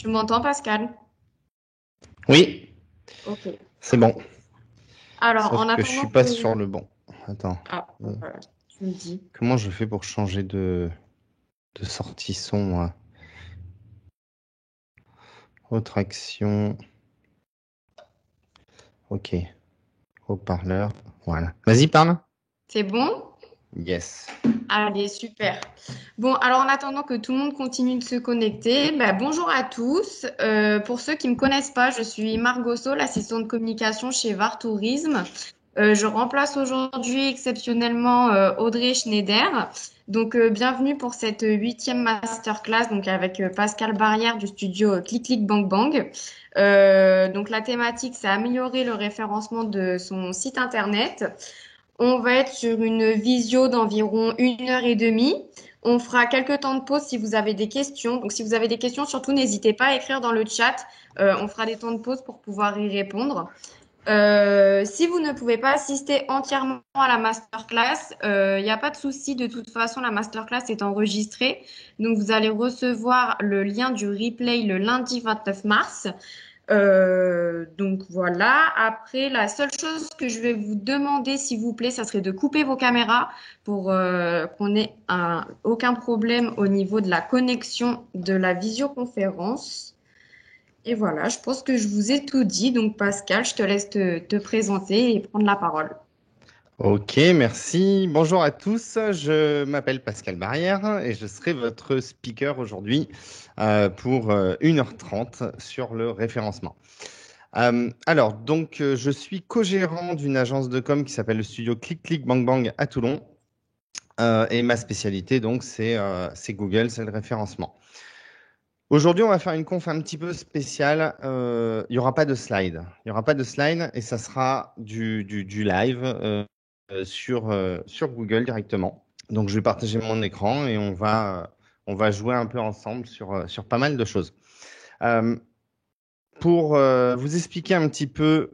Tu m'entends, Pascal? Oui, Ok. c'est bon. Alors, Sauf en que je suis attendant pas que... sur le bon. Attends. Ah, Euh, voilà, tu me dis. Comment je fais pour changer de sortie son, moi? Autre action. Ok. Haut-parleur. Voilà. Vas-y, parle. C'est bon? Yes. Allez, super. Bon, alors en attendant que tout le monde continue de se connecter, bah, bonjour à tous. Pour ceux qui ne me connaissent pas, je suis Margot Saul, l'assistante de communication chez VAR Tourisme. Je remplace aujourd'hui exceptionnellement Audrey Schneider. Donc, bienvenue pour cette huitième masterclass donc avec Pascal Barrière du studio Click Click Bang Bang. Donc, la thématique, c'est améliorer le référencement de son site internet. On va être sur une visio d'environ 1 heure et demie. On fera quelques temps de pause si vous avez des questions. Donc, si vous avez des questions, surtout n'hésitez pas à écrire dans le chat. On fera des temps de pause pour pouvoir y répondre. Si vous ne pouvez pas assister entièrement à la masterclass, il n'y a pas de souci. De toute façon, la masterclass est enregistrée. Donc, vous allez recevoir le lien du replay le lundi 29 mars. Donc voilà. Après, la seule chose que je vais vous demander, s'il vous plaît, ça serait de couper vos caméras pour qu'on ait aucun problème au niveau de la connexion de la visioconférence. Et voilà, je pense que je vous ai tout dit. Donc Pascal, je te laisse te présenter et prendre la parole. Ok, merci. Bonjour à tous. Je m'appelle Pascal Barrière et je serai votre speaker aujourd'hui pour 1h30 sur le référencement. Je suis co-gérant d'une agence de com qui s'appelle le studio Click Click Bang Bang à Toulon. Et ma spécialité, donc, c'est Google, c'est le référencement. Aujourd'hui, on va faire une conf un petit peu spéciale. Il n'y aura pas de slide. Il n'y aura pas de slide et ça sera du live sur Google directement. Donc, je vais partager mon écran et on va jouer un peu ensemble sur pas mal de choses. Euh, pour vous expliquer un petit peu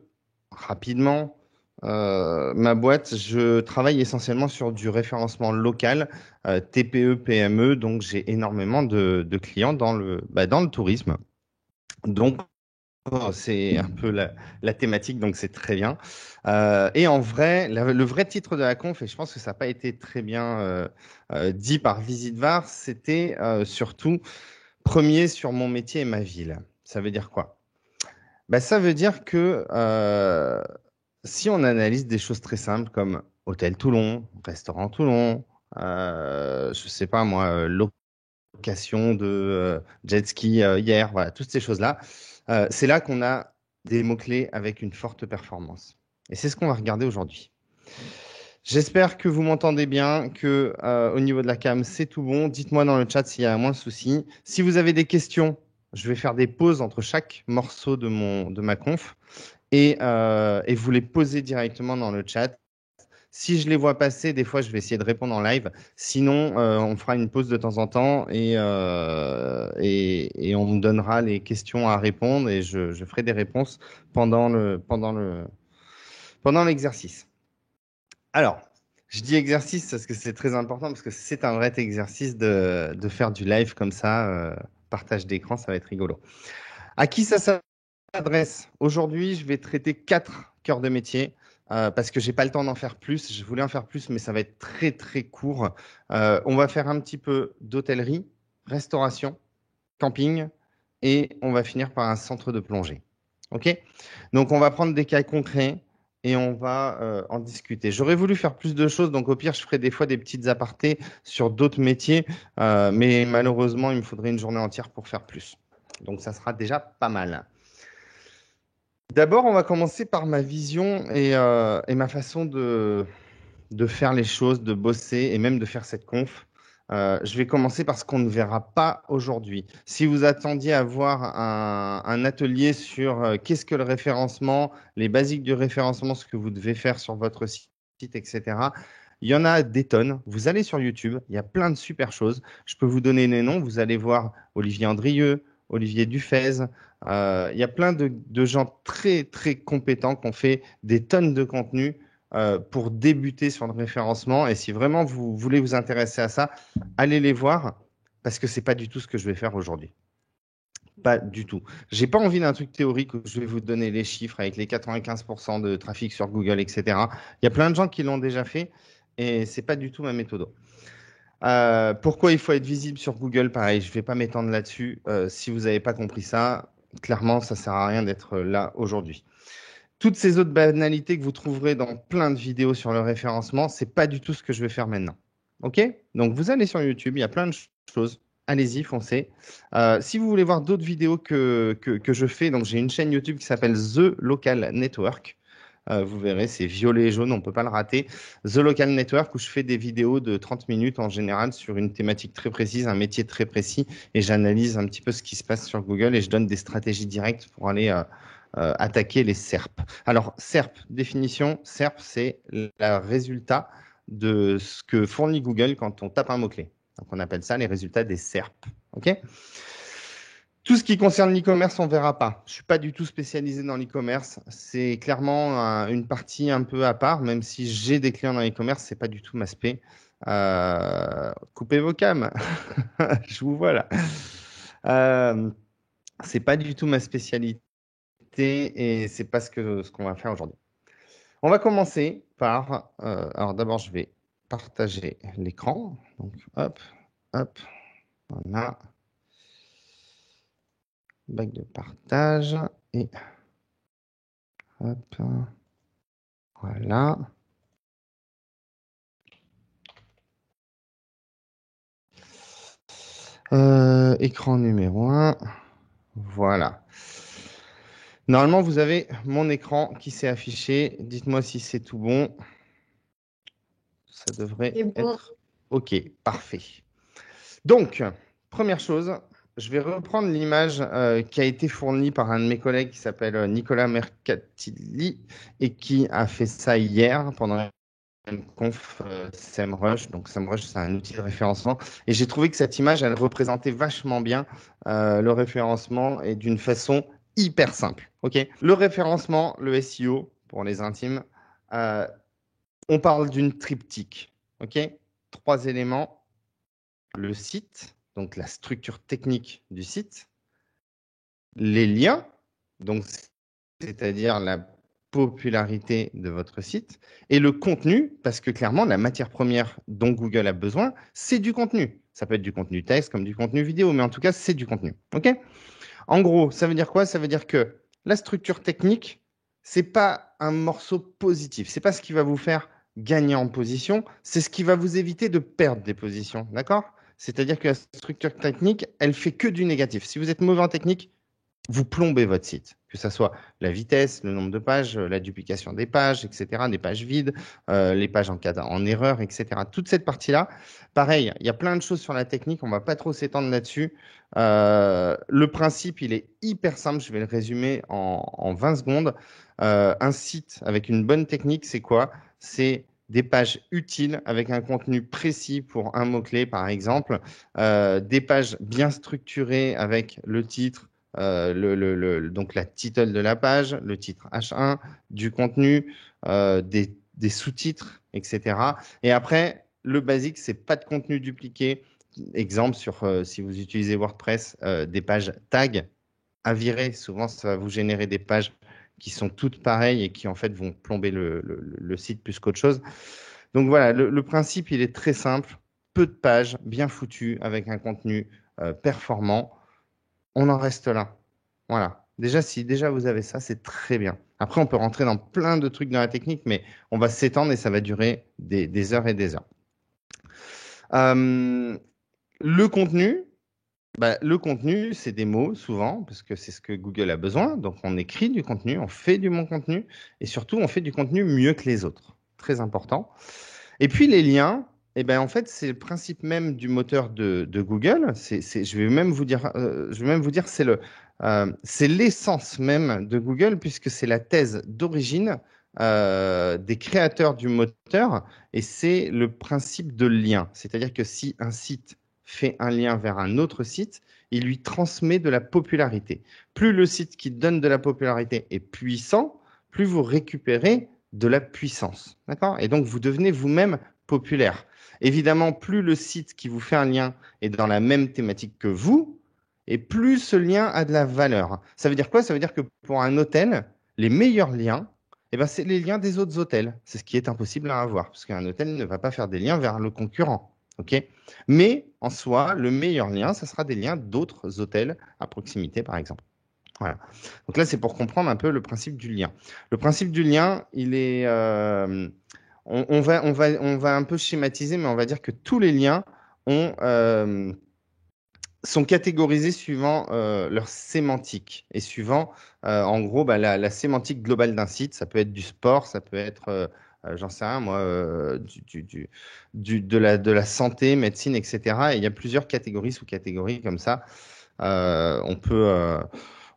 rapidement ma boîte, je travaille essentiellement sur du référencement local, TPE, PME, donc j'ai énormément de clients dans le tourisme. Donc, c'est un peu la thématique, donc c'est très bien. Et en vrai, le vrai titre de la conf, et je pense que ça n'a pas été très bien dit par Visite VAR, c'était surtout premier sur mon métier et ma ville. Ça veut dire quoi? Bah, ça veut dire que si on analyse des choses très simples comme Hôtel Toulon, Restaurant Toulon, je sais pas moi, location de jet ski hier, voilà, toutes ces choses-là, c'est là qu'on a des mots-clés avec une forte performance. Et c'est ce qu'on va regarder aujourd'hui. J'espère que vous m'entendez bien, que au niveau de la cam, c'est tout bon. Dites-moi dans le chat s'il y a moins de soucis. Si vous avez des questions, je vais faire des pauses entre chaque morceau de ma conf et vous les posez directement dans le chat. Si je les vois passer, des fois, je vais essayer de répondre en live. Sinon, on fera une pause de temps en temps et on me donnera les questions à répondre et je ferai des réponses pendant l'exercice. Alors, je dis exercice parce que c'est très important, parce que c'est un vrai exercice de faire du live comme ça. Partage d'écran, ça va être rigolo. À qui ça s'adresse? Aujourd'hui, je vais traiter 4 cœurs de métier parce que j'ai pas le temps d'en faire plus. Je voulais en faire plus, mais ça va être très très court. On va faire un petit peu d'hôtellerie, restauration, camping et on va finir par un centre de plongée. OK? Donc, on va prendre des cas concrets et on va en discuter. J'aurais voulu faire plus de choses, donc au pire, je ferai des fois des petites apartés sur d'autres métiers, mais malheureusement, il me faudrait une journée entière pour faire plus. Donc, ça sera déjà pas mal. D'abord, on va commencer par ma vision et ma façon de faire les choses, de bosser et même de faire cette conf. Je vais commencer par ce qu'on ne verra pas aujourd'hui. Si vous attendiez à voir un atelier sur qu'est-ce que le référencement, les basiques du référencement, ce que vous devez faire sur votre site, etc., il y en a des tonnes. Vous allez sur YouTube, il y a plein de super choses. Je peux vous donner les noms. Vous allez voir Olivier Andrieux, Olivier Dufez. Il y a plein de gens très, très compétents qui ont fait des tonnes de contenu pour débuter sur le référencement. Et si vraiment vous voulez vous intéresser à ça, allez les voir parce que ce n'est pas du tout ce que je vais faire aujourd'hui. Pas du tout. J'ai pas envie d'un truc théorique où je vais vous donner les chiffres avec les 95% de trafic sur Google, etc. Il y a plein de gens qui l'ont déjà fait et c'est pas du tout ma méthode. Pourquoi il faut être visible sur Google? Pareil, je ne vais pas m'étendre là-dessus. Si vous n'avez pas compris ça, clairement, ça ne sert à rien d'être là aujourd'hui. Toutes ces autres banalités que vous trouverez dans plein de vidéos sur le référencement, c'est pas du tout ce que je vais faire maintenant. OK? Donc, vous allez sur YouTube, il y a plein de choses. Allez-y, foncez. Si vous voulez voir d'autres vidéos que je fais, donc j'ai une chaîne YouTube qui s'appelle The Local Network. Vous verrez, c'est violet et jaune, on ne peut pas le rater. The Local Network, où je fais des vidéos de 30 minutes en général sur une thématique très précise, un métier très précis, et j'analyse un petit peu ce qui se passe sur Google et je donne des stratégies directes pour aller attaquer les SERP. Alors, SERP, définition, SERP, c'est le résultat de ce que fournit Google quand on tape un mot-clé. Donc, on appelle ça les résultats des SERP. OK? Tout ce qui concerne l'e-commerce, on ne verra pas. Je ne suis pas du tout spécialisé dans l'e-commerce. C'est clairement une partie un peu à part, même si j'ai des clients dans l'e-commerce, ce n'est pas du tout ma spé. Coupez vos cams. Je vous vois là. C'est pas du tout ma spécialité et c'est pas ce qu'on va faire aujourd'hui. On va commencer par. Alors d'abord, je vais partager l'écran. Donc, hop, hop, voilà. Bac de partage et hop, voilà. Écran numéro 1, voilà. Normalement, vous avez mon écran qui s'est affiché. Dites-moi si c'est tout bon. Ça devrait C'est bon. être OK, parfait. Donc, première chose, je vais reprendre l'image qui a été fournie par un de mes collègues qui s'appelle Nicolas Mercatilli et qui a fait ça hier pendant une conf SEMrush. Donc, SEMrush, c'est un outil de référencement. Et j'ai trouvé que cette image, elle représentait vachement bien le référencement et d'une façon hyper simple. OK? Le référencement, le SEO, pour les intimes, euh, on parle d'une triptyque. OK? 3 éléments. Le site, donc la structure technique du site, les liens, donc c'est-à-dire la popularité de votre site, et le contenu, parce que clairement, la matière première dont Google a besoin, c'est du contenu. Ça peut être du contenu texte comme du contenu vidéo, mais en tout cas, c'est du contenu. OK? En gros, ça veut dire quoi? Ça veut dire que la structure technique, c'est pas un morceau positif. C'est pas ce qui va vous faire gagner en position, c'est ce qui va vous éviter de perdre des positions. D'accord? C'est-à-dire que la structure technique, elle fait que du négatif. Si vous êtes mauvais en technique, vous plombez votre site, que ce soit la vitesse, le nombre de pages, la duplication des pages, etc., des pages vides, les pages en erreur, etc. Toute cette partie-là, pareil, il y a plein de choses sur la technique, on ne va pas trop s'étendre là-dessus. Le principe, il est hyper simple, je vais le résumer en 20 secondes. Un site avec une bonne technique, c'est quoi? C'est des pages utiles avec un contenu précis pour un mot-clé, par exemple, des pages bien structurées avec le titre, donc la title de la page, le titre H1, du contenu, des sous-titres, etc. Et après, le basique, c'est pas de contenu dupliqué. Exemple, si vous utilisez WordPress, des pages tags à virer. Souvent, ça va vous générer des pages qui sont toutes pareilles et qui en fait vont plomber le site plus qu'autre chose. Donc voilà, le principe, il est très simple. Peu de pages, bien foutues, avec un contenu performant. On en reste là. Voilà. Déjà, si déjà vous avez ça, c'est très bien. Après, on peut rentrer dans plein de trucs dans la technique, mais on va s'étendre et ça va durer des heures et des heures. Le contenu, le contenu, c'est des mots souvent, parce que c'est ce que Google a besoin. Donc, on écrit du contenu, on fait du bon contenu, et surtout, on fait du contenu mieux que les autres. Très important. Et puis, les liens, eh ben, en fait, c'est le principe même du moteur de Google. Je vais même vous dire, c'est l'essence même de Google, puisque c'est la thèse d'origine des créateurs du moteur, et c'est le principe de lien. C'est-à-dire que si un site fait un lien vers un autre site, il lui transmet de la popularité. Plus le site qui donne de la popularité est puissant, plus vous récupérez de la puissance. D'accord? Et donc, vous devenez vous-même populaire. Évidemment, plus le site qui vous fait un lien est dans la même thématique que vous, et plus ce lien a de la valeur. Ça veut dire quoi? Ça veut dire que pour un hôtel, les meilleurs liens, eh ben, c'est les liens des autres hôtels. C'est ce qui est impossible à avoir, parce qu'un hôtel ne va pas faire des liens vers le concurrent. OK? Mais en soi, le meilleur lien, ça sera des liens d'autres hôtels à proximité, par exemple. Voilà. Donc là, c'est pour comprendre un peu le principe du lien. Le principe du lien, il est, on va un peu schématiser, mais on va dire que tous les liens ont, sont catégorisés suivant leur sémantique et suivant, en gros, bah, la sémantique globale d'un site. Ça peut être du sport, ça peut être, j'en sais rien, moi, de la santé, médecine, etc. Et il y a plusieurs catégories, sous-catégories comme ça. On peut,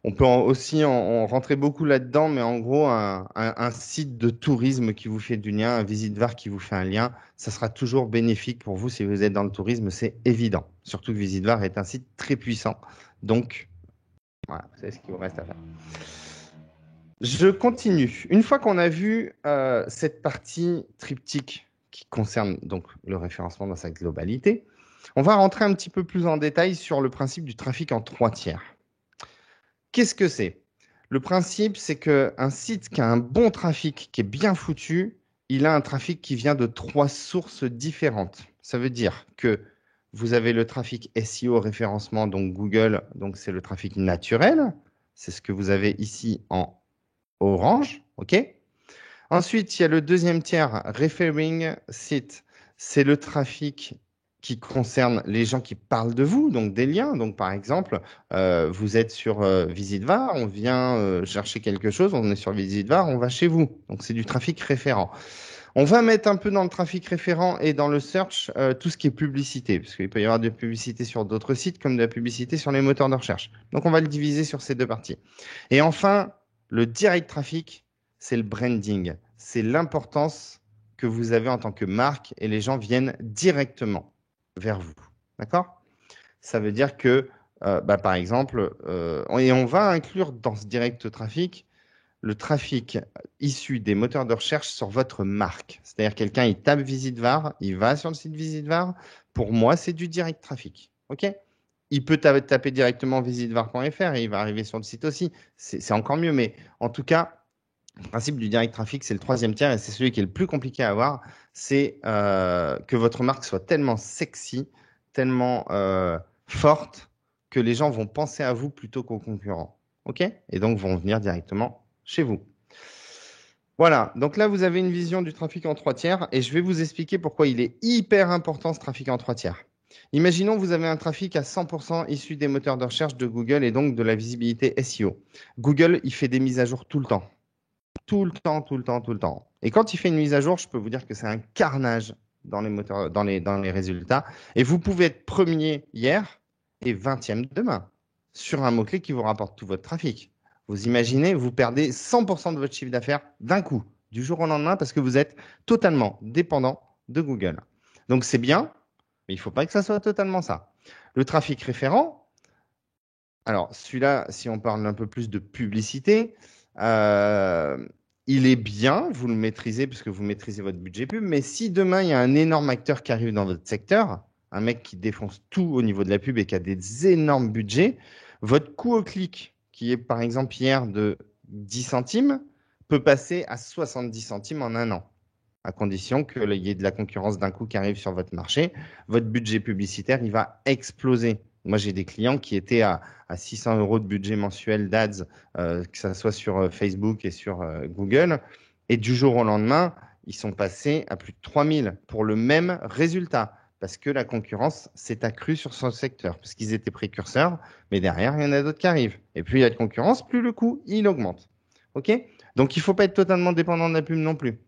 aussi en rentrer beaucoup là-dedans, mais en gros, un site de tourisme qui vous fait du lien, un Visite-Var qui vous fait un lien, ça sera toujours bénéfique pour vous si vous êtes dans le tourisme, c'est évident. Surtout que Visite-Var est un site très puissant. Donc, voilà, c'est ce qu'il vous reste à faire. Je continue. Une fois qu'on a vu cette partie triptyque qui concerne donc le référencement dans sa globalité, on va rentrer un petit peu plus en détail sur le principe du trafic en 3 tiers. Qu'est-ce que c'est? Le principe, c'est qu'un site qui a un bon trafic, qui est bien foutu, il a un trafic qui vient de 3 sources différentes. Ça veut dire que vous avez le trafic SEO référencement, donc Google, donc c'est le trafic naturel. C'est ce que vous avez ici en orange. OK? Ensuite, il y a le deuxième tiers, referring site. C'est le trafic qui concerne les gens qui parlent de vous, donc des liens. Donc, par exemple, vous êtes sur Visite-Var, on vient chercher quelque chose, on est sur Visite-Var, on va chez vous. Donc, c'est du trafic référent. On va mettre un peu dans le trafic référent et dans le search tout ce qui est publicité, parce qu'il peut y avoir de la publicité sur d'autres sites comme de la publicité sur les moteurs de recherche. Donc, on va le diviser sur ces deux parties. Et enfin, le direct traffic, c'est le branding. C'est l'importance que vous avez en tant que marque et les gens viennent directement vers vous. D'accord? Ça veut dire que, par exemple, et on va inclure dans ce direct trafic le trafic issu des moteurs de recherche sur votre marque. C'est-à-dire quelqu'un, il tape Visite-Var, il va sur le site Visite-Var. Pour moi, c'est du direct trafic. OK? Il peut taper directement visitevar.fr et il va arriver sur le site aussi. C'est encore mieux. Mais en tout cas, le principe du direct traffic, c'est le troisième tiers et c'est celui qui est le plus compliqué à avoir. C'est que votre marque soit tellement sexy, tellement forte que les gens vont penser à vous plutôt qu'aux concurrents. OK? Et donc vont venir directement chez vous. Voilà, donc là, vous avez une vision du trafic en 3 tiers et je vais vous expliquer pourquoi il est hyper important ce trafic en 3 tiers. Imaginons que vous avez un trafic à 100% issu des moteurs de recherche de Google et donc de la visibilité SEO. Google, il fait des mises à jour tout le temps. Tout le temps, tout le temps, tout le temps. Et quand il fait une mise à jour, je peux vous dire que c'est un carnage dans les moteurs, dans les résultats. Et vous pouvez être premier hier et 20e demain sur un mot-clé qui vous rapporte tout votre trafic. Vous imaginez, vous perdez 100% de votre chiffre d'affaires d'un coup, du jour au lendemain, parce que vous êtes totalement dépendant de Google. Donc c'est bien, mais il ne faut pas que ça soit totalement ça. Le trafic référent, alors celui-là, si on parle un peu plus de publicité, il est bien, vous le maîtrisez puisque vous maîtrisez votre budget pub, mais si demain il y a un énorme acteur qui arrive dans votre secteur, un mec qui défonce tout au niveau de la pub et qui a des énormes budgets, votre coût au clic, qui est par exemple hier de 10 centimes, peut passer à 70 centimes en un an, à condition qu'il y ait de la concurrence d'un coup qui arrive sur votre marché. Votre budget publicitaire, il va exploser. Moi, j'ai des clients qui étaient à 600 € de budget mensuel d'ADS, que ce soit sur Facebook et sur Google. Et du jour au lendemain, ils sont passés à plus de 3000 pour le même résultat, parce que la concurrence s'est accrue sur son secteur, parce qu'ils étaient précurseurs, mais derrière, il y en a d'autres qui arrivent. Et plus il y a de concurrence, plus le coût, il augmente. OK? Donc, il ne faut pas être totalement dépendant de la pub non plus.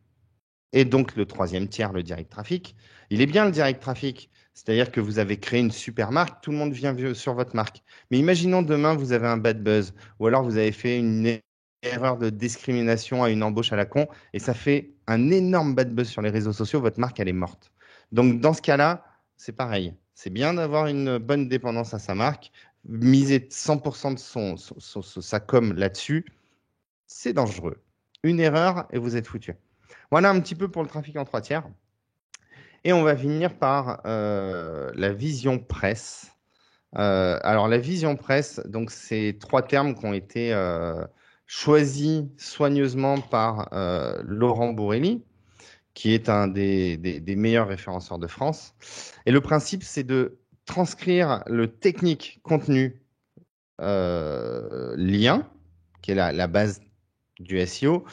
Et donc, le troisième tiers, le direct traffic, il est bien le direct traffic. C'est-à-dire que vous avez créé une super marque, tout le monde vient sur votre marque. Mais imaginons demain, vous avez un bad buzz, ou alors vous avez fait une erreur de discrimination à une embauche à la con, et ça fait un énorme bad buzz sur les réseaux sociaux, votre marque, elle est morte. Donc, dans ce cas-là, c'est pareil. C'est bien d'avoir une bonne dépendance à sa marque, miser 100% de sa com là-dessus, c'est dangereux. Une erreur et vous êtes foutu. Voilà un petit peu pour le trafic en 3 tiers. Et on va finir par la vision presse. Alors, la vision presse, donc, c'est trois termes qui ont été choisis soigneusement par Laurent Bourrelli, qui est un des meilleurs référenceurs de France. Et le principe, c'est de transcrire le technique contenu lien, qui est la base du SEO,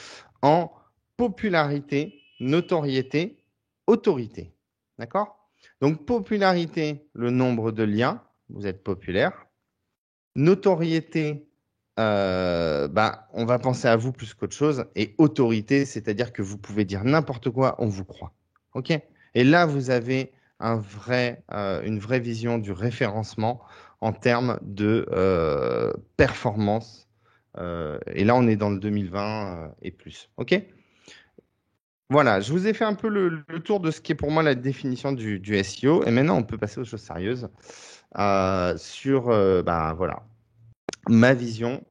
en popularité, notoriété, autorité. D'accord? Donc, popularité, le nombre de liens, vous êtes populaire. Notoriété, on va penser à vous plus qu'autre chose. Et autorité, c'est-à-dire que vous pouvez dire n'importe quoi, on vous croit. OK? Et là, vous avez une vraie vision du référencement en termes de performance. Et là, on est dans le 2020 et plus. OK? Voilà, je vous ai fait un peu le tour de ce qui est pour moi la définition du SEO. Et maintenant, on peut passer aux choses sérieuses sur voilà, ma vision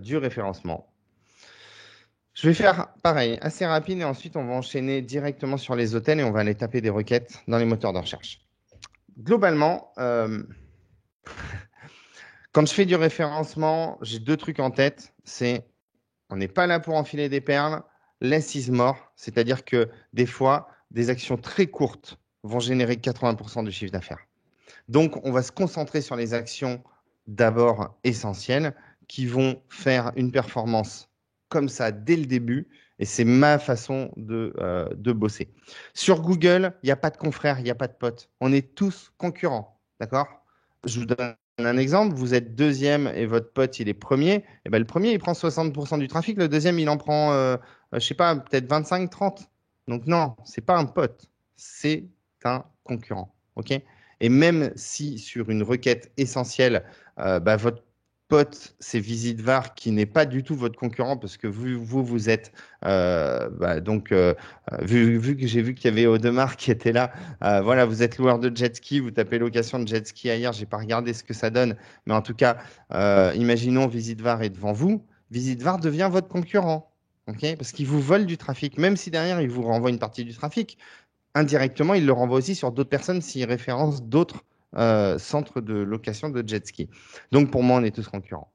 du référencement. Je vais faire pareil, assez rapide, et ensuite on va enchaîner directement sur les hôtels et on va aller taper des requêtes dans les moteurs de recherche. Globalement, quand je fais du référencement, j'ai deux trucs en tête. C'est on n'est pas là pour enfiler des perles, less is more, c'est-à-dire que des fois, des actions très courtes vont générer 80% du chiffre d'affaires. Donc, on va se concentrer sur les actions d'abord essentielles qui vont faire une performance comme ça dès le début. Et c'est ma façon de bosser. Sur Google, il n'y a pas de confrères, il n'y a pas de potes. On est tous concurrents. D'accord? Je vous donne un exemple. Vous êtes deuxième et votre pote, il est premier. Et ben, le premier, il prend 60% du trafic. Le deuxième, il en prend, je sais pas, peut-être 25, 30. Donc non, c'est pas un pote. C'est un concurrent. OK? Et même si sur une requête essentielle, votre pote, c'est VisitVar qui n'est pas du tout votre concurrent parce que vous êtes, vu que j'ai vu qu'il y avait Audemars qui était là, voilà, vous êtes loueur de jet ski, vous tapez location de jet ski ailleurs, j'ai pas regardé ce que ça donne, mais en tout cas, imaginons VisitVar est devant vous, VisitVar devient votre concurrent. OK? Parce qu'il vous vole du trafic, même si derrière, il vous renvoie une partie du trafic indirectement, il le renvoie aussi sur d'autres personnes s'il référence d'autres centres de location de jet ski. Donc, pour moi, on est tous concurrents.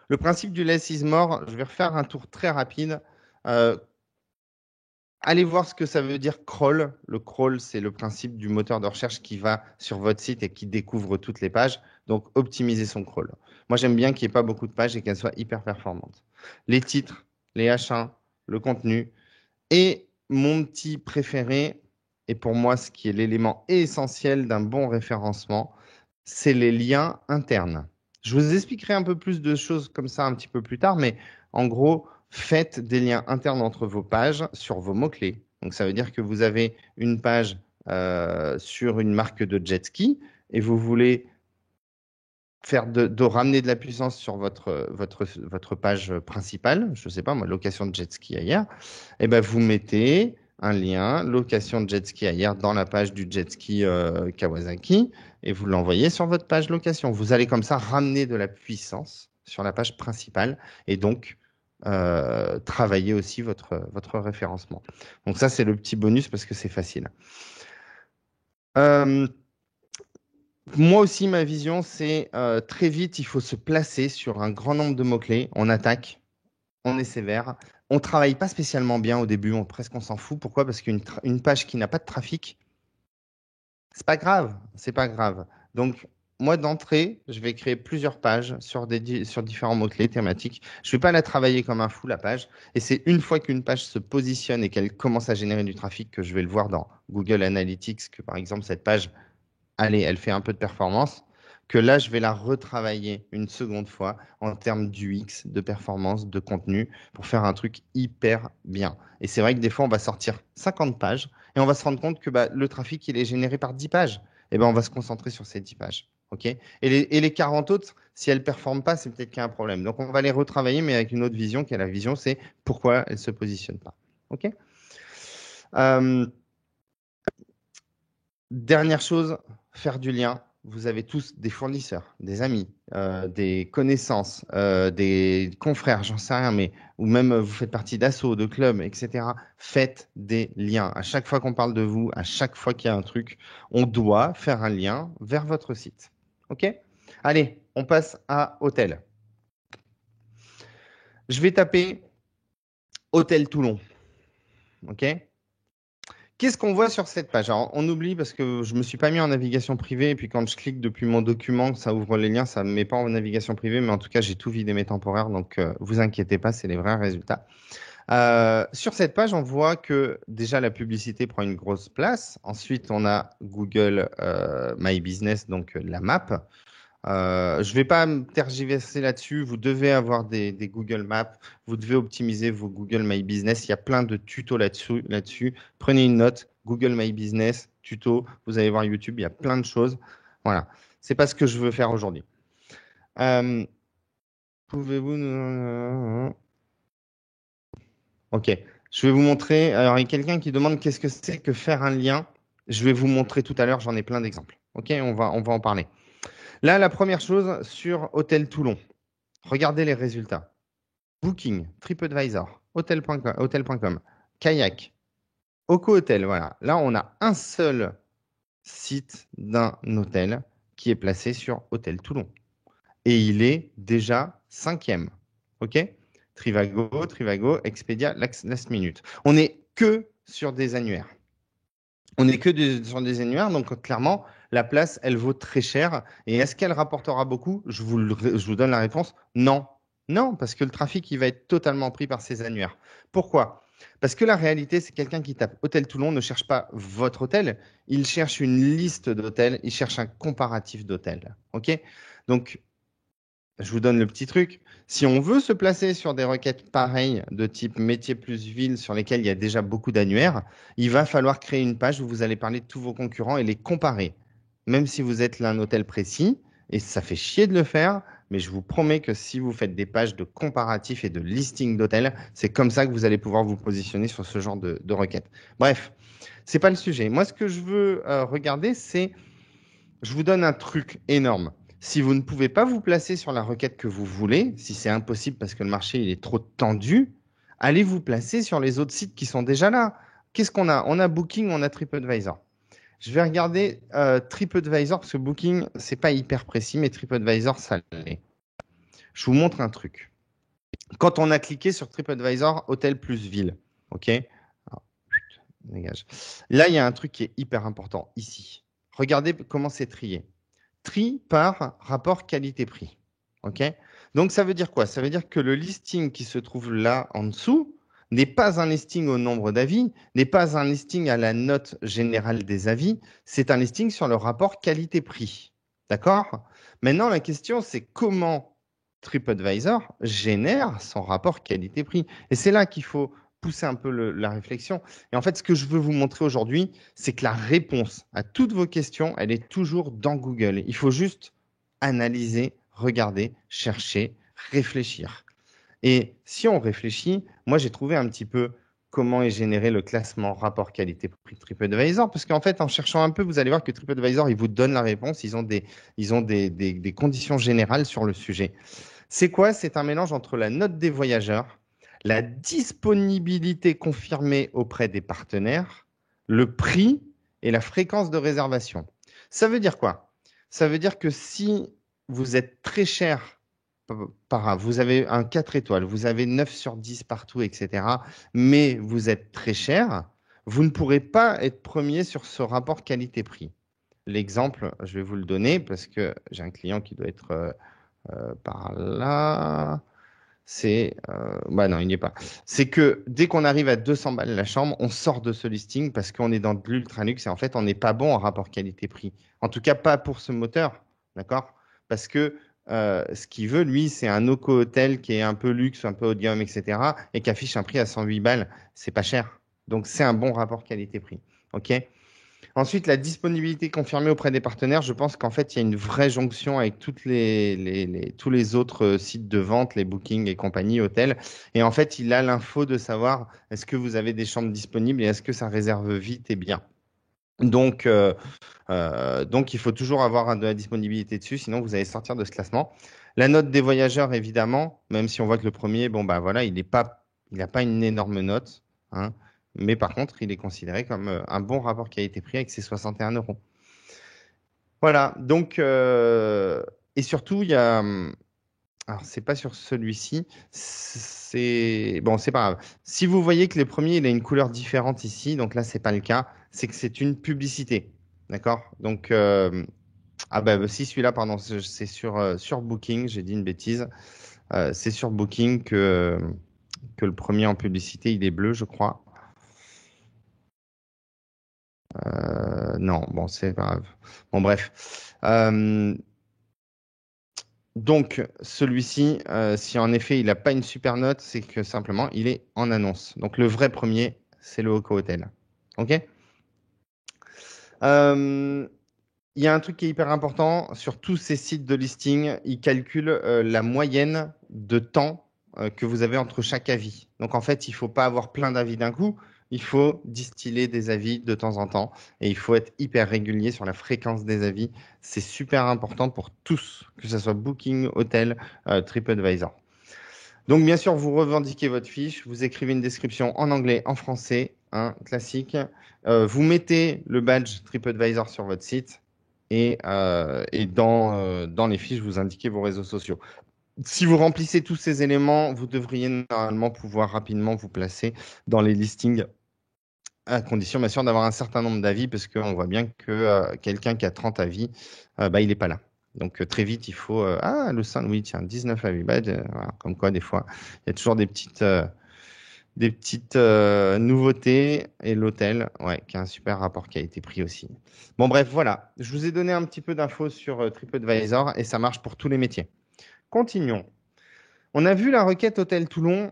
Le principe du less is more, je vais refaire un tour très rapide. Allez voir ce que ça veut dire crawl. Le crawl, c'est le principe du moteur de recherche qui va sur votre site et qui découvre toutes les pages. Donc, optimiser son crawl. Moi, j'aime bien qu'il n'y ait pas beaucoup de pages et qu'elles soient hyper performantes. Les titres, les H1, le contenu. Et mon petit préféré, et pour moi, ce qui est l'élément essentiel d'un bon référencement, c'est les liens internes. Je vous expliquerai un peu plus de choses comme ça un petit peu plus tard, mais en gros, faites des liens internes entre vos pages sur vos mots-clés. Donc, ça veut dire que vous avez une page sur une marque de jet ski et vous voulez faire de ramener de la puissance sur votre page principale, je ne sais pas moi, location de jet ski ailleurs, et ben vous mettez un lien location de jet ski ailleurs dans la page du jet ski Kawasaki et vous l'envoyez sur votre page location. Vous allez comme ça ramener de la puissance sur la page principale et donc travailler aussi votre référencement. Donc ça, c'est le petit bonus parce que c'est facile. Moi aussi, ma vision, c'est très vite, il faut se placer sur un grand nombre de mots-clés. On attaque, on est sévère. On ne travaille pas spécialement bien au début, presque on s'en fout. Pourquoi? Parce qu'une page qui n'a pas de trafic, c'est pas grave, c'est pas grave. Donc, moi, d'entrée, je vais créer plusieurs pages sur différents mots-clés thématiques. Je ne vais pas la travailler comme un fou, la page. Et c'est une fois qu'une page se positionne et qu'elle commence à générer du trafic que je vais le voir dans Google Analytics, que par exemple, cette page allez, elle fait un peu de performance, que là, je vais la retravailler une seconde fois en termes d'UX, de performance, de contenu, pour faire un truc hyper bien. Et c'est vrai que des fois, on va sortir 50 pages et on va se rendre compte que le trafic, il est généré par 10 pages. Et ben, on va se concentrer sur ces 10 pages. OK? Et les 40 autres, si elles ne performent pas, c'est peut-être qu'il y a un problème. Donc, on va les retravailler, mais avec une autre vision, qui est la vision, c'est pourquoi elles ne se positionnent pas. OK? Dernière chose, faire du lien. Vous avez tous des fournisseurs, des amis, des connaissances, des confrères, j'en sais rien, mais ou même vous faites partie d'assauts, de clubs, etc. Faites des liens. À chaque fois qu'on parle de vous, à chaque fois qu'il y a un truc, on doit faire un lien vers votre site. OK? Allez, on passe à hôtel. Je vais taper Hôtel Toulon. OK? Qu'est-ce qu'on voit sur cette page? Alors, on oublie parce que je ne me suis pas mis en navigation privée. Et puis, quand je clique depuis mon document, ça ouvre les liens, ça ne me met pas en navigation privée. Mais en tout cas, j'ai tout vidé mes temporaires. Donc, vous inquiétez pas, c'est les vrais résultats. Sur cette page, on voit que déjà la publicité prend une grosse place. Ensuite, on a Google My Business, donc la map. Je ne vais pas me tergiverser là-dessus. Vous devez avoir des Google Maps. Vous devez optimiser vos Google My Business. Il y a plein de tutos là-dessus. Prenez une note. Google My Business, tuto. Vous allez voir YouTube. Il y a plein de choses. Voilà. C'est pas ce que je veux faire aujourd'hui. Pouvez-vous... Ok. Je vais vous montrer. Alors, il y a quelqu'un qui demande qu'est-ce que c'est que faire un lien. Je vais vous montrer tout à l'heure. J'en ai plein d'exemples. Ok, on va en parler. Là, la première chose sur Hôtel Toulon. Regardez les résultats. Booking, TripAdvisor, Hotel.com, Kayak, Oko Hotel. Voilà. Là, on a un seul site d'un hôtel qui est placé sur Hôtel Toulon. Et il est déjà 5e. OK? Trivago, Expedia, Last Minute. On n'est que sur des annuaires. On n'est que sur des annuaires, donc clairement, la place, elle vaut très cher. Et est-ce qu'elle rapportera beaucoup? Je vous donne la réponse. Non. Non, parce que le trafic, il va être totalement pris par ces annuaires. Pourquoi? Parce que la réalité, c'est quelqu'un qui tape Hôtel Toulon ne cherche pas votre hôtel, il cherche une liste d'hôtels, il cherche un comparatif d'hôtels. OK? Donc, je vous donne le petit truc. Si on veut se placer sur des requêtes pareilles de type métier plus ville sur lesquelles il y a déjà beaucoup d'annuaires, il va falloir créer une page où vous allez parler de tous vos concurrents et les comparer. Même si vous êtes là un hôtel précis, et ça fait chier de le faire, mais je vous promets que si vous faites des pages de comparatifs et de listing d'hôtels, c'est comme ça que vous allez pouvoir vous positionner sur ce genre de requêtes. Bref, ce n'est pas le sujet. Moi, ce que je veux regarder, c'est, je vous donne un truc énorme. Si vous ne pouvez pas vous placer sur la requête que vous voulez, si c'est impossible parce que le marché il est trop tendu, allez vous placer sur les autres sites qui sont déjà là. Qu'est-ce qu'on a? On a Booking, on a TripAdvisor. Je vais regarder TripAdvisor parce que Booking, c'est pas hyper précis, mais TripAdvisor, ça l'est. Je vous montre un truc. Quand on a cliqué sur TripAdvisor, hôtel plus ville, OK? Alors, dégage. Là, il y a un truc qui est hyper important ici. Regardez comment c'est trié. Tri par rapport qualité-prix. OK? Donc, ça veut dire quoi? Ça veut dire que le listing qui se trouve là en dessous n'est pas un listing au nombre d'avis, n'est pas un listing à la note générale des avis, c'est un listing sur le rapport qualité-prix. D'accord? Maintenant, la question, c'est comment TripAdvisor génère son rapport qualité-prix. Et c'est là qu'il faut pousser un peu la réflexion. Et en fait, ce que je veux vous montrer aujourd'hui, c'est que la réponse à toutes vos questions, elle est toujours dans Google. Il faut juste analyser, regarder, chercher, réfléchir. Et si on réfléchit, moi j'ai trouvé un petit peu comment est généré le classement rapport qualité-prix de TripAdvisor, parce qu'en fait, en cherchant un peu, vous allez voir que TripAdvisor, il vous donne la réponse, ils ont des conditions générales sur le sujet. C'est quoi? C'est un mélange entre la note des voyageurs, la disponibilité confirmée auprès des partenaires, le prix et la fréquence de réservation. Ça veut dire quoi? Ça veut dire que si vous êtes très cher, vous avez un 4 étoiles, vous avez 9 sur 10 partout, etc., mais vous êtes très cher, vous ne pourrez pas être premier sur ce rapport qualité-prix. L'exemple, je vais vous le donner parce que j'ai un client qui doit être par là. Bah non, il n'y est pas. C'est que dès qu'on arrive à 200 balles la chambre, on sort de ce listing parce qu'on est dans de l'ultra luxe et en fait, on n'est pas bon en rapport qualité-prix. En tout cas, pas pour ce moteur, d'accord? Parce que ce qu'il veut, lui, c'est un Oco Hotel qui est un peu luxe, un peu haut de gamme, etc. et qui affiche un prix à 108 balles. C'est pas cher. Donc, c'est un bon rapport qualité-prix. OK? Ensuite, la disponibilité confirmée auprès des partenaires, je pense qu'en fait, il y a une vraie jonction avec tous les autres sites de vente, les bookings et compagnie, hôtels. Et en fait, il a l'info de savoir est-ce que vous avez des chambres disponibles et est-ce que ça réserve vite et bien. Donc, il faut toujours avoir de la disponibilité dessus, sinon vous allez sortir de ce classement. La note des voyageurs, évidemment, même si on voit que le premier, bon, bah voilà, il n'a pas une énorme note, hein. Mais par contre, il est considéré comme un bon rapport qualité-prix avec ses 61 euros. Voilà, donc, et surtout, il y a, alors c'est pas sur celui-ci, c'est, bon, c'est pas grave. Si vous voyez que les premiers, il a une couleur différente ici, donc là, c'est pas le cas, c'est que c'est une publicité, d'accord? Donc, ah bah si, celui-là, pardon, c'est sur Booking, j'ai dit une bêtise. C'est sur Booking que le premier en publicité, il est bleu, je crois. Non, bon, c'est pas grave. Bon, bref. Donc, celui-ci, si en effet il n'a pas une super note, c'est que simplement il est en annonce. Donc, le vrai premier, c'est le Hoco Hotel. OK? Euh, Il y a un truc qui est hyper important sur tous ces sites de listing, ils calculent la moyenne de temps que vous avez entre chaque avis. Donc en fait, il ne faut pas avoir plein d'avis d'un coup, il faut distiller des avis de temps en temps et il faut être hyper régulier sur la fréquence des avis. C'est super important pour tous, que ce soit Booking, Hotel, TripAdvisor. Donc bien sûr, vous revendiquez votre fiche, vous écrivez une description en anglais, en français, hein, classique. Vous mettez le badge TripAdvisor sur votre site et dans les fiches, vous indiquez vos réseaux sociaux. Si vous remplissez tous ces éléments, vous devriez normalement pouvoir rapidement vous placer dans les listings, à condition bien sûr d'avoir un certain nombre d'avis, parce qu'on voit bien que quelqu'un qui a 30 avis, bah, il n'est pas là. Donc très vite, il faut... ah, le Saint, oui, tiens, 19 avis. Bah, voilà, comme quoi, des fois, il y a toujours des petites nouveautés. Et l'hôtel, ouais, qui a un super rapport qui a été pris aussi. Bon, bref, voilà. Je vous ai donné un petit peu d'infos sur TripAdvisor et ça marche pour tous les métiers. Continuons. On a vu la requête Hôtel Toulon.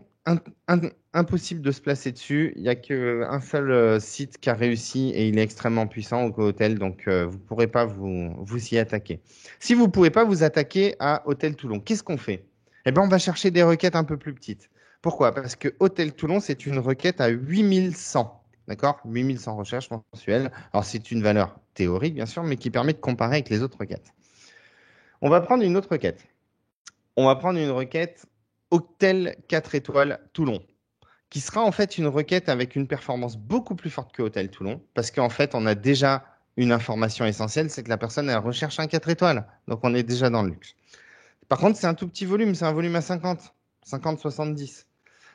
Impossible de se placer dessus. Il n'y a qu'un seul site qui a réussi et il est extrêmement puissant au Hôtel, donc vous ne pourrez pas vous y attaquer. Si vous ne pouvez pas vous attaquer à Hôtel Toulon, qu'est-ce qu'on fait? Eh bien, on va chercher des requêtes un peu plus petites. Pourquoi? Parce que Hôtel Toulon, c'est une requête à 8100. D'accord? 8100 recherches mensuelles. Alors, c'est une valeur théorique, bien sûr, mais qui permet de comparer avec les autres requêtes. On va prendre une autre requête. On va prendre une requête Hôtel 4 étoiles Toulon, qui sera en fait une requête avec une performance beaucoup plus forte que Hôtel Toulon, parce qu'en fait, on a déjà une information essentielle, c'est que la personne, elle recherche un 4 étoiles. Donc, on est déjà dans le luxe. Par contre, c'est un tout petit volume, c'est un volume à 50, 50, 70.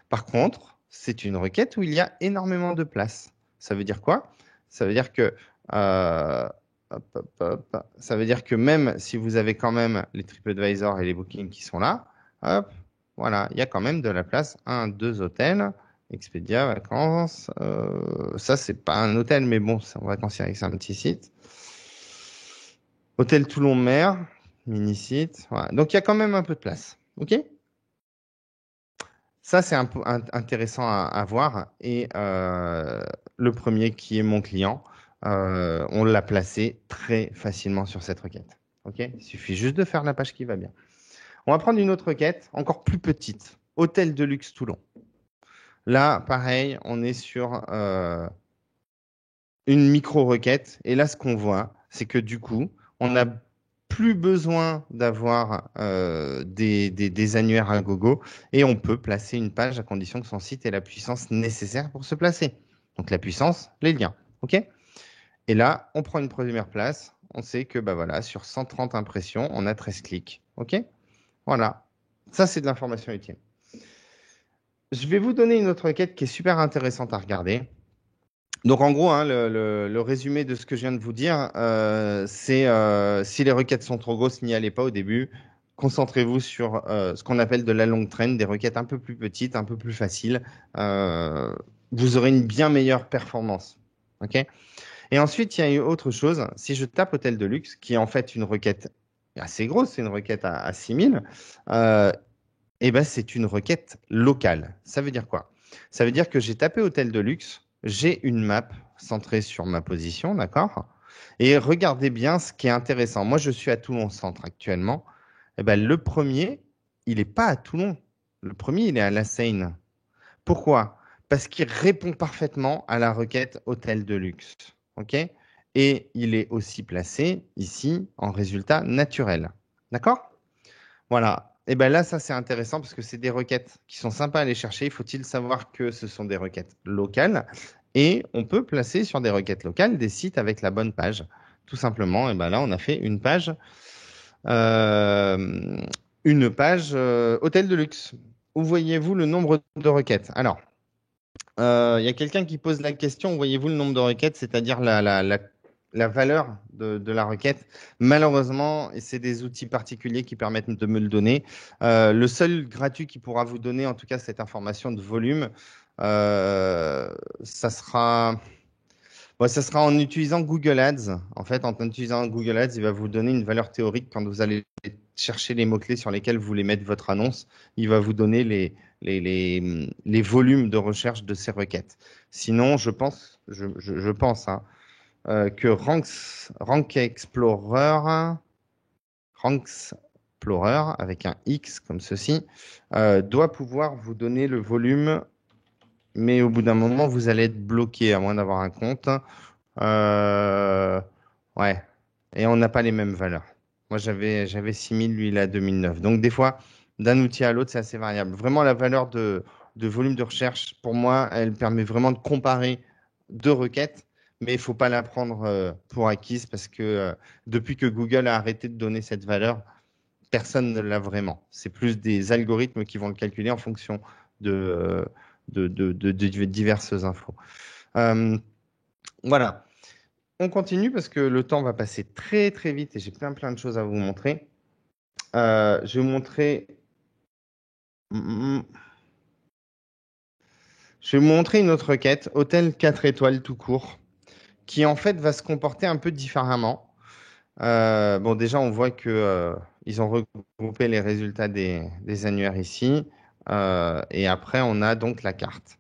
Par contre, c'est une requête où il y a énormément de place. Ça veut dire quoi? Ça veut dire que euh, ça veut dire que même si vous avez quand même les TripAdvisor et les bookings qui sont là, hop, voilà, il y a quand même de la place. Un, deux hôtels, Expedia, vacances. Ça, c'est pas un hôtel, mais bon, c'est en vacances, c'est un petit site. Hôtel Toulon-Mer, mini-site. Voilà. Donc, il y a quand même un peu de place. OK? Ça, c'est un peu intéressant à voir. Et le premier, qui est mon client, on l'a placé très facilement sur cette requête. OK? Il suffit juste de faire la page qui va bien. On va prendre une autre requête, encore plus petite. Hôtel de luxe Toulon. Là, pareil, on est sur une micro-requête. Et là, ce qu'on voit, c'est que du coup, on n'a plus besoin d'avoir des annuaires à gogo et on peut placer une page à condition que son site ait la puissance nécessaire pour se placer. Donc la puissance, les liens. OK? Et là, on prend une première place. On sait que bah voilà, sur 130 impressions, on a 13 clics. OK? Voilà. Ça, c'est de l'information utile. Je vais vous donner une autre requête qui est super intéressante à regarder. Donc en gros, hein, le résumé de ce que je viens de vous dire, c'est si les requêtes sont trop grosses, n'y allez pas au début. Concentrez-vous sur ce qu'on appelle de la longue traîne, des requêtes un peu plus petites, un peu plus faciles. Euh, Vous aurez une bien meilleure performance. OK? Et ensuite, il y a une autre chose. Si je tape hôtel de luxe, qui est en fait une requête assez grosse, c'est une requête à 6000, et ben c'est une requête locale. Ça veut dire quoi? Ça veut dire que j'ai tapé hôtel de luxe, j'ai une map centrée sur ma position, d'accord? Et regardez bien ce qui est intéressant. Moi, je suis à Toulon Centre actuellement. Eh ben, le premier, il n'est pas à Toulon. Le premier, il est à La Seine. Pourquoi? Parce qu'il répond parfaitement à la requête hôtel de luxe. OK? Et il est aussi placé ici en résultat naturel. D'accord? Voilà. Et bien là, ça c'est intéressant parce que c'est des requêtes qui sont sympas à aller chercher. Faut-il savoir que ce sont des requêtes locales et on peut placer sur des requêtes locales des sites avec la bonne page, tout simplement. Et ben là, on a fait euh, une page hôtel de luxe. Où voyez-vous le nombre de requêtes? Alors, il y a quelqu'un qui pose la question, où voyez-vous le nombre de requêtes, c'est-à-dire la valeur de la requête? Malheureusement, et c'est des outils particuliers qui permettent de me le donner. Le seul gratuit qui pourra vous donner, en tout cas, cette information de volume, ça sera. Bon, ça sera en utilisant Google Ads. En fait, en utilisant Google Ads, il va vous donner une valeur théorique quand vous allez chercher les mots-clés sur lesquels vous voulez mettre votre annonce. Il va vous donner les volumes de recherche de ces requêtes. Sinon, je pense hein, que Rank Explorer, avec un X comme ceci, doit pouvoir vous donner le volume, mais au bout d'un moment, vous allez être bloqué à moins d'avoir un compte. Ouais. Et on n'a pas les mêmes valeurs. Moi, j'avais 6000, lui, il a 2009. Donc, des fois, d'un outil à l'autre, c'est assez variable. Vraiment, la valeur de volume de recherche, pour moi, elle permet vraiment de comparer deux requêtes, mais il ne faut pas la prendre pour acquise parce que depuis que Google a arrêté de donner cette valeur, personne ne l'a vraiment. C'est plus des algorithmes qui vont le calculer en fonction de diverses infos. Voilà. On continue parce que le temps va passer très très vite et j'ai plein de choses à vous montrer. Je vais vous montrer. Je vais vous montrer une autre requête, hôtel 4 étoiles tout court, qui en fait va se comporter un peu différemment. Bon, déjà, on voit que ils ont regroupé les résultats des annuaires ici. Et après, on a donc la carte.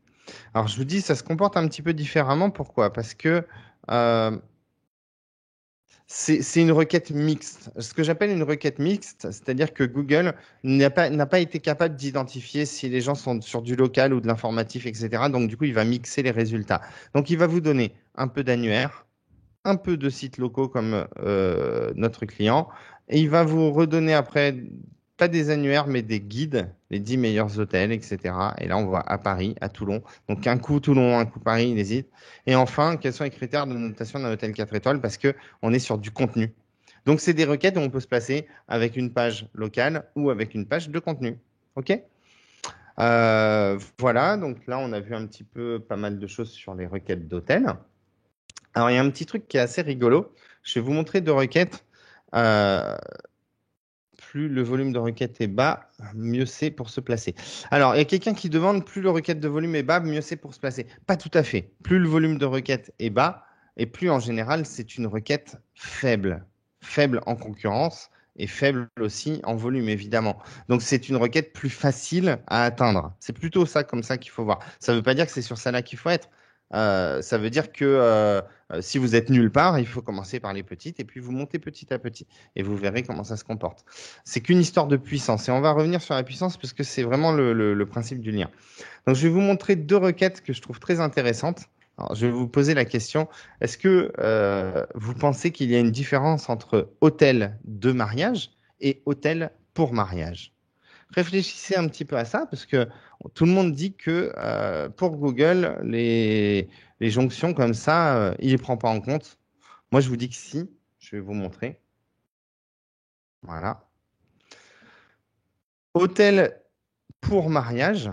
Alors, je vous dis, ça se comporte un petit peu différemment. Pourquoi? Parce que c'est une requête mixte. Ce que j'appelle une requête mixte, c'est-à-dire que Google n'a pas été capable d'identifier si les gens sont sur du local ou de l'informatif, etc. Donc, du coup, il va mixer les résultats. Donc, il va vous donner un peu d'annuaire, un peu de sites locaux comme notre client, et il va vous redonner après, pas des annuaires, mais des guides, les 10 meilleurs hôtels, etc. Et là, on voit à Paris, à Toulon. Donc, un coup Toulon, un coup Paris, il hésite. Et enfin, quels sont les critères de notation d'un hôtel 4 étoiles? Parce qu'on est sur du contenu. Donc, c'est des requêtes où on peut se placer avec une page locale ou avec une page de contenu. OK? Voilà, donc là, on a vu un petit peu pas mal de choses sur les requêtes d'hôtels. Alors, il y a un petit truc qui est assez rigolo. Je vais vous montrer deux requêtes. Plus le volume de requête est bas, mieux c'est pour se placer. Alors, il y a quelqu'un qui demande plus le requête de volume est bas, mieux c'est pour se placer. Pas tout à fait. Plus le volume de requête est bas, et plus en général, c'est une requête faible. Faible en concurrence et faible aussi en volume, évidemment. Donc, c'est une requête plus facile à atteindre. C'est plutôt ça comme ça qu'il faut voir. Ça ne veut pas dire que c'est sur celle-là qu'il faut être. Ça veut dire que si vous êtes nulle part, il faut commencer par les petites et puis vous montez petit à petit et vous verrez comment ça se comporte. C'est qu'une histoire de puissance et on va revenir sur la puissance parce que c'est vraiment le principe du lien. Donc je vais vous montrer deux requêtes que je trouve très intéressantes. Alors, je vais vous poser la question, est-ce que vous pensez qu'il y a une différence entre hôtel de mariage et hôtel pour mariage? Réfléchissez un petit peu à ça parce que tout le monde dit que pour Google, les jonctions comme ça, il ne les prend pas en compte. Moi, je vous dis que si. Je vais vous montrer. Voilà. Hôtel pour mariage,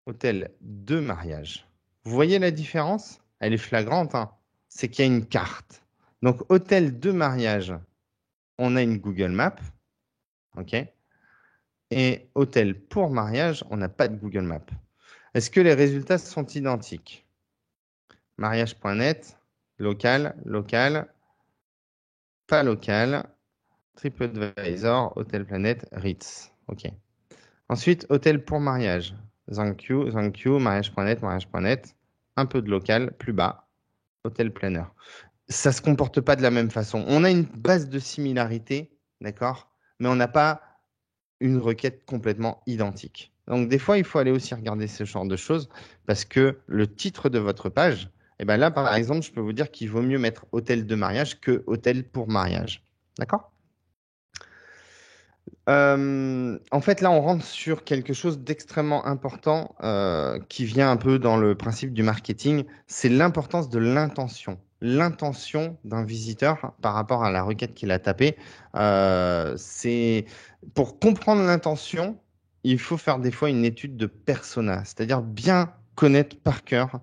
hôtel de mariage. Vous voyez la différence? Elle est flagrante, hein. C'est qu'il y a une carte. Donc, hôtel de mariage, on a une Google Maps. OK? Et hôtel pour mariage, on n'a pas de Google Maps. Est-ce que les résultats sont identiques? Mariage.net, local, pas local, TripAdvisor, Hôtel Planète, Ritz. OK. Ensuite, hôtel pour mariage. Zankyu, mariage.net, un peu de local, plus bas, hôtel planner. Ça ne se comporte pas de la même façon. On a une base de similarité, d'accord, mais on n'a pas une requête complètement identique. Donc, des fois, il faut aller aussi regarder ce genre de choses parce que le titre de votre page, eh ben là, par exemple, je peux vous dire qu'il vaut mieux mettre hôtel de mariage que hôtel pour mariage. D'accord? En fait, là, on rentre sur quelque chose d'extrêmement important qui vient un peu dans le principe du marketing, c'est l'importance de l'intention. l'intention d'un visiteur par rapport à la requête qu'il a tapée. Pour comprendre l'intention, il faut faire des fois une étude de persona, c'est-à-dire bien connaître par cœur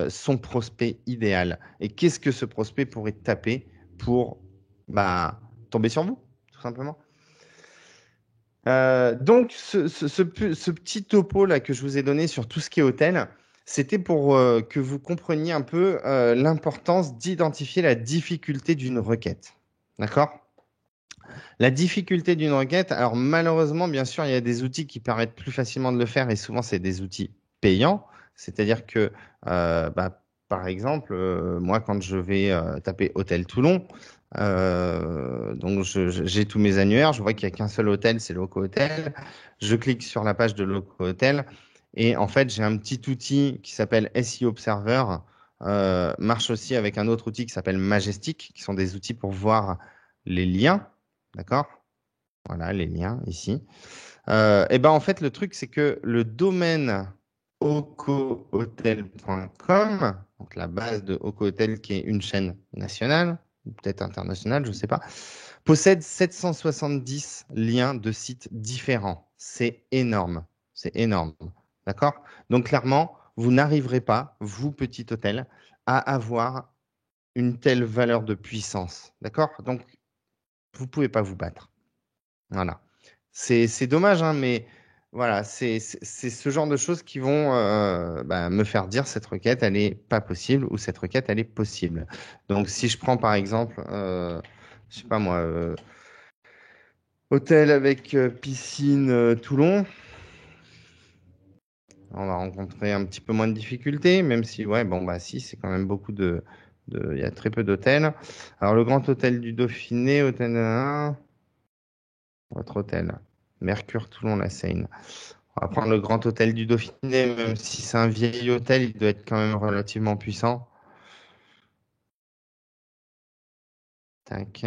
son prospect idéal. Et qu'est-ce que ce prospect pourrait taper pour bah, tomber sur vous, tout simplement. Donc, ce petit topo là que je vous ai donné sur tout ce qui est hôtel, c'était pour que vous compreniez un peu l'importance d'identifier la difficulté d'une requête. D'accord? La difficulté d'une requête, alors malheureusement, bien sûr, il y a des outils qui permettent plus facilement de le faire et souvent, c'est des outils payants. C'est-à-dire que, par exemple, moi, quand je vais taper Hôtel Toulon, donc j'ai tous mes annuaires, je vois qu'il n'y a qu'un seul hôtel, c'est Loco Hotel. Je clique sur la page de Loco Hotel et en fait, j'ai un petit outil qui s'appelle SEO Observer, marche aussi avec un autre outil qui s'appelle Majestic, qui sont des outils pour voir les liens. D'accord? Voilà, les liens ici. Et ben en fait, le truc, c'est que le domaine ocohotel.com, donc la base de Oco Hotel, qui est une chaîne nationale, ou peut-être internationale, je ne sais pas, possède 770 liens de sites différents. C'est énorme. C'est énorme. D'accord? Donc clairement, vous n'arriverez pas, vous, petit hôtel, à avoir une telle valeur de puissance. D'accord? Donc, vous ne pouvez pas vous battre. Voilà. C'est dommage, hein, mais voilà, c'est ce genre de choses qui vont me faire dire cette requête, elle n'est pas possible ou cette requête, elle est possible. Donc, si je prends par exemple, je sais pas moi, hôtel avec piscine Toulon, on va rencontrer un petit peu moins de difficultés, même si, ouais, bon, bah si, c'est quand même il y a très peu d'hôtels. Alors, le Grand Hôtel du Dauphiné, hôtel 1, votre hôtel. Mercure Toulon La Seine. On va prendre le Grand Hôtel du Dauphiné, même si c'est un vieil hôtel, il doit être quand même relativement puissant. Tac.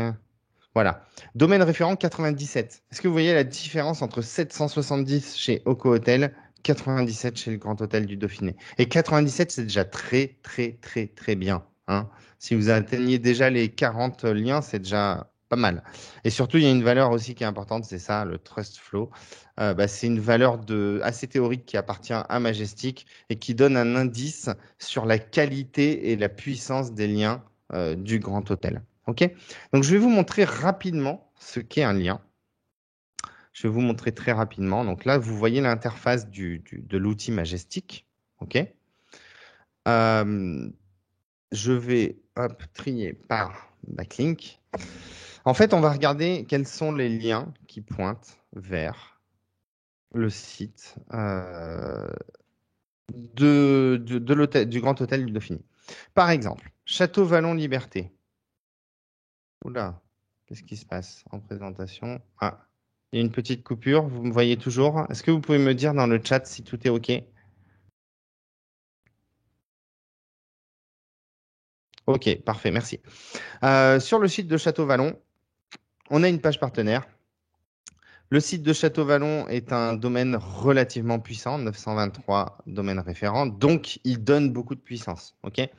Voilà. Domaine référent 97. Est-ce que vous voyez la différence entre 770 chez Oco Hotel, 97 chez le Grand Hôtel du Dauphiné? Et 97, c'est déjà très, très, très, très bien, hein. Si vous atteignez déjà les 40 liens, c'est déjà pas mal. Et surtout, il y a une valeur aussi qui est importante, c'est ça, le trust flow. C'est une valeur assez théorique qui appartient à Majestic et qui donne un indice sur la qualité et la puissance des liens du Grand Hôtel. OK? Donc, je vais vous montrer rapidement ce qu'est un lien. Je vais vous montrer très rapidement. Donc là, vous voyez l'interface de l'outil Majestic. OK? Je vais trier par backlink. En fait, on va regarder quels sont les liens qui pointent vers le site du Grand Hôtel du Dauphiné. Par exemple, Château Vallon Liberté. Oula, qu'est-ce qui se passe en présentation? Ah, il y a une petite coupure, vous me voyez toujours. Est-ce que vous pouvez me dire dans le chat si tout est OK? OK, parfait, merci. Sur le site de Château Vallon, on a une page partenaire. Le site de Château Vallon est un domaine relativement puissant, 923 domaines référents, donc il donne beaucoup de puissance. OK? Et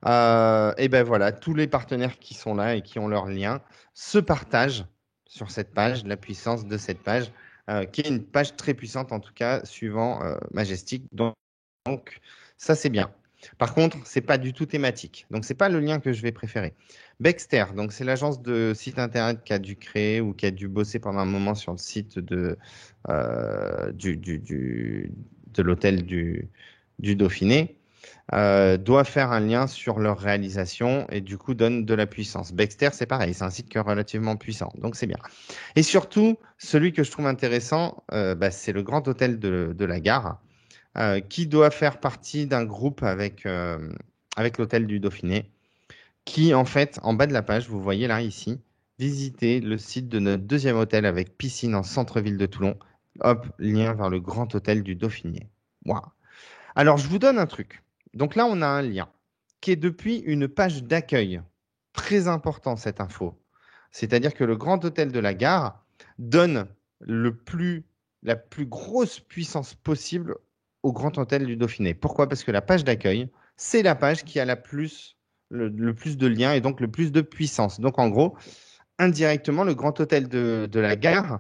ben voilà, tous les partenaires qui sont là et qui ont leur lien se partagent sur cette page, la puissance de cette page, qui est une page très puissante en tout cas, suivant Majestic. Donc ça c'est bien. Par contre, c'est pas du tout thématique. Donc c'est pas le lien que je vais préférer. Bexter, donc c'est l'agence de site internet qui a dû créer ou qui a dû bosser pendant un moment sur le site de l'hôtel du Dauphiné. Doit faire un lien sur leur réalisation et du coup donne de la puissance. Bexter, c'est pareil, c'est un site qui est relativement puissant, donc c'est bien. Et surtout, celui que je trouve intéressant, c'est le Grand Hôtel de la Gare, qui doit faire partie d'un groupe avec l'Hôtel du Dauphiné, qui en fait, en bas de la page, vous voyez là, ici, visitez le site de notre deuxième hôtel avec piscine en centre-ville de Toulon. Hop, lien vers le Grand Hôtel du Dauphiné. Wow. Alors, je vous donne un truc. Donc là, on a un lien qui est depuis une page d'accueil. Très important, cette info. C'est-à-dire que le Grand Hôtel de la Gare donne la plus grosse puissance possible au Grand Hôtel du Dauphiné. Pourquoi? Parce que la page d'accueil, c'est la page qui a le plus de liens et donc le plus de puissance. Donc, en gros, indirectement, le Grand Hôtel de la Gare,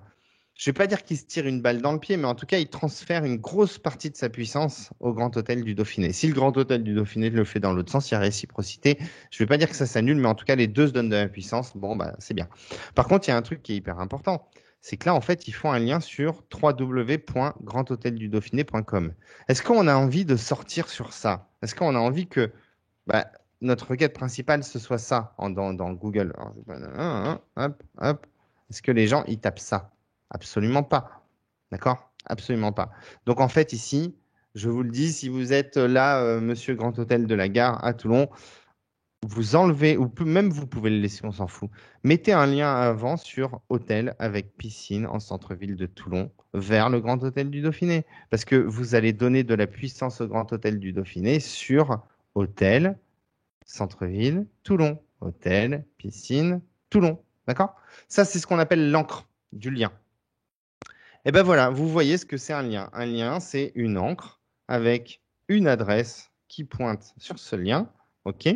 je ne vais pas dire qu'il se tire une balle dans le pied, mais en tout cas, il transfère une grosse partie de sa puissance au Grand Hôtel du Dauphiné. Si le Grand Hôtel du Dauphiné le fait dans l'autre sens, il y a réciprocité. Je ne vais pas dire que ça s'annule, mais en tout cas, les deux se donnent de la puissance. Bon, bah, c'est bien. Par contre, il y a un truc qui est hyper important. C'est que là, en fait, ils font un lien sur www.grandhôteldudauphiné.com. Est-ce qu'on a envie de sortir sur ça? Est-ce qu'on a envie que bah, notre requête principale, ce soit ça dans Google? Alors, hop, hop. Est-ce que les gens, ils tapent ça? Absolument pas. D'accord? Absolument pas. Donc, en fait, ici, je vous le dis, si vous êtes là, Monsieur Grand Hôtel de la Gare à Toulon, vous enlevez, ou même vous pouvez le laisser, on s'en fout. Mettez un lien avant sur hôtel avec piscine en centre-ville de Toulon vers le Grand Hôtel du Dauphiné. Parce que vous allez donner de la puissance au Grand Hôtel du Dauphiné sur hôtel, centre-ville, Toulon. Hôtel, piscine, Toulon. D'accord? Ça, c'est ce qu'on appelle l'encre du lien. Et ben voilà, vous voyez ce que c'est un lien. Un lien, c'est une encre avec une adresse qui pointe sur ce lien. OK?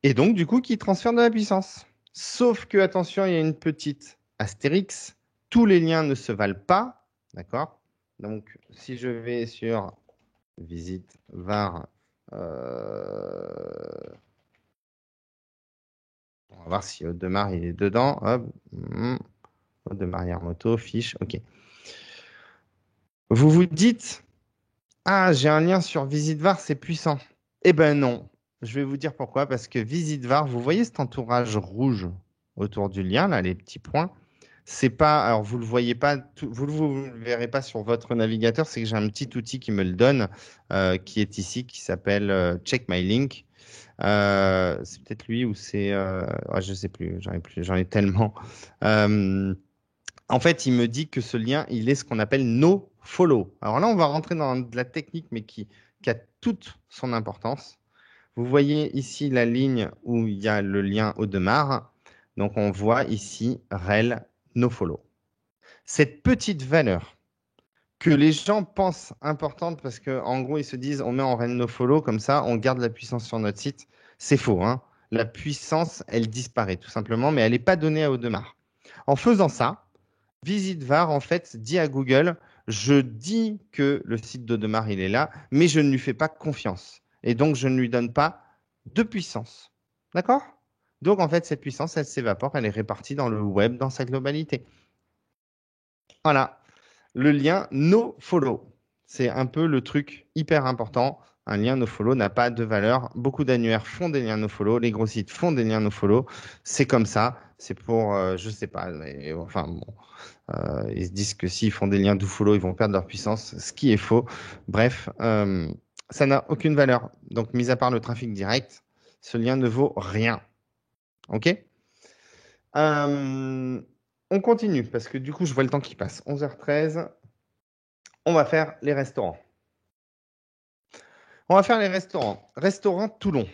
Et donc, du coup, qui transfère de la puissance. Sauf que, attention, il y a une petite astérix. Tous les liens ne se valent pas. D'accord? Donc, si je vais sur visite var, on va voir si Audemars il est dedans. Hop. Audemars Moto, fiche. OK. Vous vous dites, ah, j'ai un lien sur visite var, c'est puissant. Eh ben non. Je vais vous dire pourquoi. Parce que visite var, vous voyez cet entourage rouge autour du lien, là, les petits points. C'est pas, alors vous le voyez pas, vous le verrez pas sur votre navigateur. C'est que j'ai un petit outil qui me le donne, qui est ici, qui s'appelle Check My Link. C'est peut-être lui ou c'est, je sais plus, j'en ai tellement. En fait, il me dit que ce lien, il est ce qu'on appelle no follow. Alors là, on va rentrer dans de la technique, mais qui a toute son importance. Vous voyez ici la ligne où il y a le lien Audemars. Donc, on voit ici rel nofollow. Cette petite valeur que les gens pensent importante parce qu'en gros, ils se disent on met en rel nofollow, comme ça, on garde la puissance sur notre site. C'est faux. Hein. La puissance, elle disparaît tout simplement, mais elle n'est pas donnée à Audemars. En faisant ça, VisitVar, en fait, dit à Google, je dis que le site d'Audemars, il est là, mais je ne lui fais pas confiance. Et donc, je ne lui donne pas de puissance. D'accord? Donc, en fait, cette puissance, elle s'évapore, elle est répartie dans le web dans sa globalité. Voilà. Le lien nofollow. C'est un peu le truc hyper important. Un lien nofollow n'a pas de valeur. Beaucoup d'annuaires font des liens nofollow. Les gros sites font des liens nofollow. C'est comme ça. C'est pour, je sais pas, mais, enfin bon, ils se disent que s'ils font des liens dofollow, ils vont perdre leur puissance, ce qui est faux. Bref, ça n'a aucune valeur. Donc, mis à part le trafic direct, ce lien ne vaut rien. OK? On continue parce que du coup, je vois le temps qui passe. 11h13. On va faire les restaurants. On va faire les restaurants. Restaurant Toulon.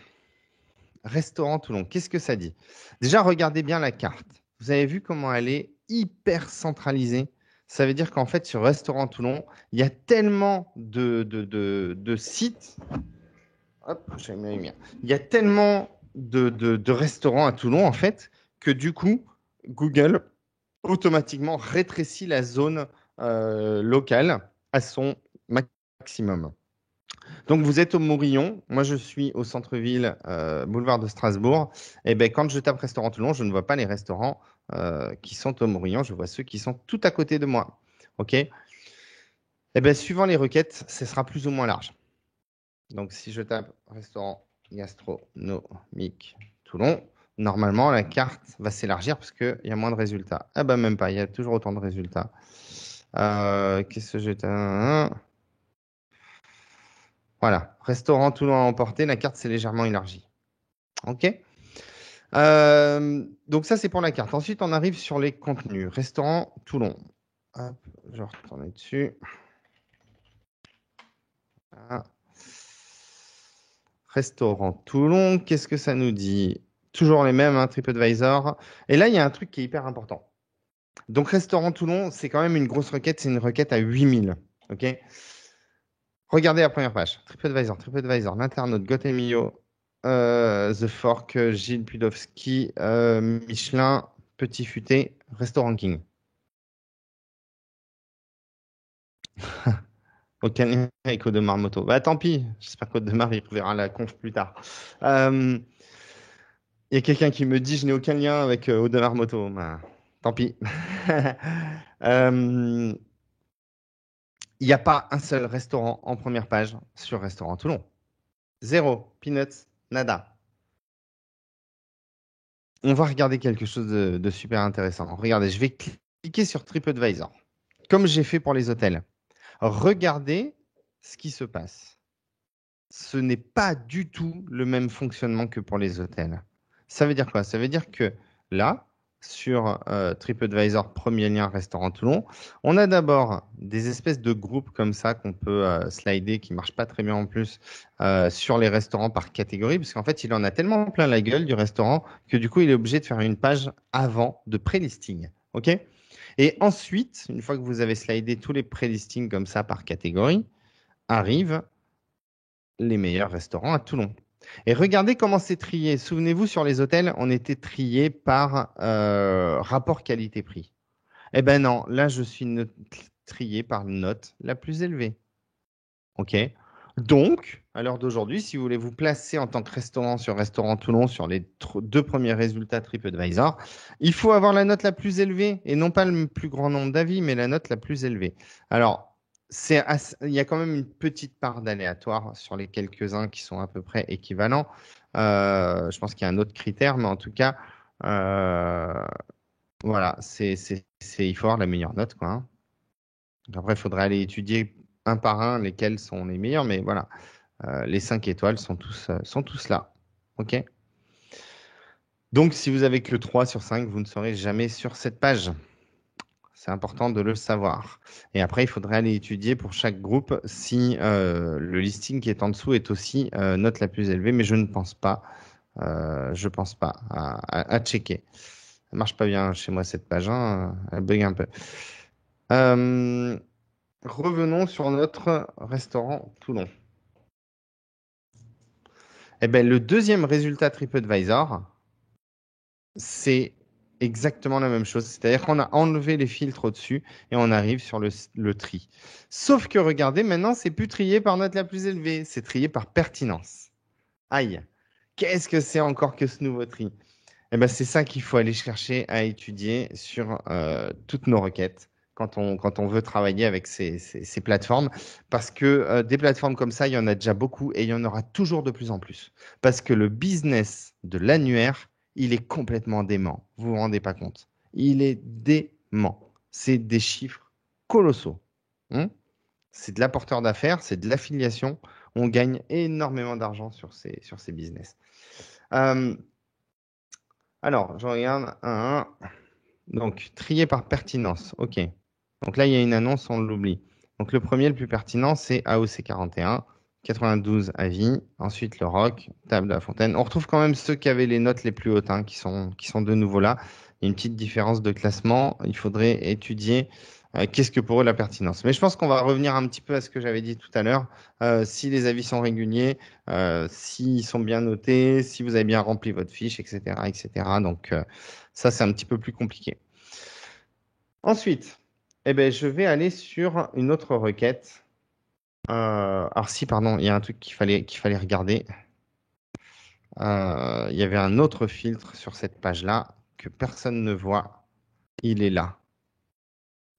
Restaurant Toulon. Qu'est-ce que ça dit? Déjà, regardez bien la carte. Vous avez vu comment elle est hyper centralisée. Ça veut dire qu'en fait, sur Restaurant Toulon, il y a tellement de sites. Hop, j'ai mis la lumière. Il y a tellement de restaurants à Toulon, en fait, que du coup, Google automatiquement rétrécit la zone locale à son maximum. Donc, vous êtes au Morillon. Moi, je suis au centre-ville, boulevard de Strasbourg. Et ben, quand je tape restaurant Toulon, je ne vois pas les restaurants qui sont au Morillon. Je vois ceux qui sont tout à côté de moi. OK? Et ben, suivant les requêtes, ce sera plus ou moins large. Donc, si je tape restaurant gastronomique Toulon, normalement, la carte va s'élargir parce qu'il y a moins de résultats. Ah ben, même pas. Il y a toujours autant de résultats. Qu'est-ce que j'ai... Voilà, restaurant Toulon à emporter, la carte s'est légèrement élargie. OK? Donc ça, c'est pour la carte. Ensuite, on arrive sur les contenus. Restaurant Toulon. Hop, je vais retourner dessus. Voilà. Restaurant Toulon, qu'est-ce que ça nous dit? Toujours les mêmes, hein, TripAdvisor. Et là, il y a un truc qui est hyper important. Donc, restaurant Toulon, c'est quand même une grosse requête. C'est une requête à 8000. OK? Regardez la première page. TripAdvisor, l'internaute Gotemio. The Fork, Gilles Pudowski, Michelin, Petit Futé, Restaurant King. Aucun avec Audemars Moto. Bah tant pis, j'espère qu'Audemars il verra la conf plus tard. Il y a quelqu'un qui me dit je n'ai aucun lien avec Audemars Moto. Bah, tant pis. Euh, Il n'y a pas un seul restaurant en première page sur Restaurant Toulon. Zéro, peanuts, nada. On va regarder quelque chose de super intéressant. Regardez, je vais cliquer sur TripAdvisor, comme j'ai fait pour les hôtels. Regardez ce qui se passe. Ce n'est pas du tout le même fonctionnement que pour les hôtels. Ça veut dire quoi? Ça veut dire que là, sur TripAdvisor, premier lien restaurant Toulon, on a d'abord des espèces de groupes comme ça qu'on peut slider, qui ne marchent pas très bien en plus, sur les restaurants par catégorie, parce qu'en fait, il en a tellement plein la gueule du restaurant que du coup, il est obligé de faire une page avant de pré-listing. OK? Et ensuite, une fois que vous avez slidé tous les pré-listings comme ça par catégorie, arrivent les meilleurs restaurants à Toulon. Et regardez comment c'est trié. Souvenez-vous, sur les hôtels, on était trié par rapport qualité-prix. Eh ben non, là, je suis trié par note la plus élevée. OK? Donc, à l'heure d'aujourd'hui, si vous voulez vous placer en tant que restaurant sur Restaurant Toulon sur les deux premiers résultats TripAdvisor, il faut avoir la note la plus élevée et non pas le plus grand nombre d'avis, mais la note la plus élevée. Alors, il y a quand même une petite part d'aléatoire sur les quelques-uns qui sont à peu près équivalents. Je pense qu'il y a un autre critère, mais en tout cas, voilà, il faut avoir la meilleure note, quoi, hein. Après, il faudrait aller étudier un par un lesquels sont les meilleurs, mais voilà, les 5 étoiles sont tous là. OK? Donc, si vous avez que le 3 sur 5, vous ne serez jamais sur cette page. C'est important de le savoir. Et après, il faudrait aller étudier pour chaque groupe si le listing qui est en dessous est aussi note la plus élevée, mais je ne pense pas. Je pense pas à checker. Ça marche pas bien chez moi cette page, hein, elle bug un peu. Revenons sur notre restaurant Toulon. Eh ben, le deuxième résultat TripAdvisor, c'est exactement la même chose. C'est-à-dire qu'on a enlevé les filtres au-dessus et on arrive sur le tri. Sauf que regardez, maintenant, c'est plus trié par note la plus élevée, c'est trié par pertinence. Aïe, qu'est-ce que c'est encore que ce nouveau tri? Eh ben, c'est ça qu'il faut aller chercher à étudier sur toutes nos requêtes quand on veut travailler avec ces plateformes. Parce que des plateformes comme ça, il y en a déjà beaucoup et il y en aura toujours de plus en plus. Parce que le business de l'annuaire, il est complètement dément. Vous vous rendez pas compte. Il est dément. C'est des chiffres colossaux. Hein. C'est de l'apporteur d'affaires, c'est de l'affiliation. On gagne énormément d'argent sur ces business. Alors, je regarde un. Donc, trier par pertinence. OK. Donc là, il y a une annonce, on l'oublie. Donc, le premier, le plus pertinent, c'est AOC 41, 92 avis. Ensuite, le ROC, Table de la Fontaine. On retrouve quand même ceux qui avaient les notes les plus hautes, hein, qui sont de nouveau là. Il y a une petite différence de classement. Il faudrait étudier qu'est-ce que pour eux la pertinence. Mais je pense qu'on va revenir un petit peu à ce que j'avais dit tout à l'heure. Si les avis sont réguliers, s'ils sont bien notés, si vous avez bien rempli votre fiche, etc., etc. Donc, ça, c'est un petit peu plus compliqué. Ensuite, eh ben, je vais aller sur une autre requête. Alors si, pardon, il y a un truc qu'il fallait regarder. Il y avait un autre filtre sur cette page-là que personne ne voit. Il est là.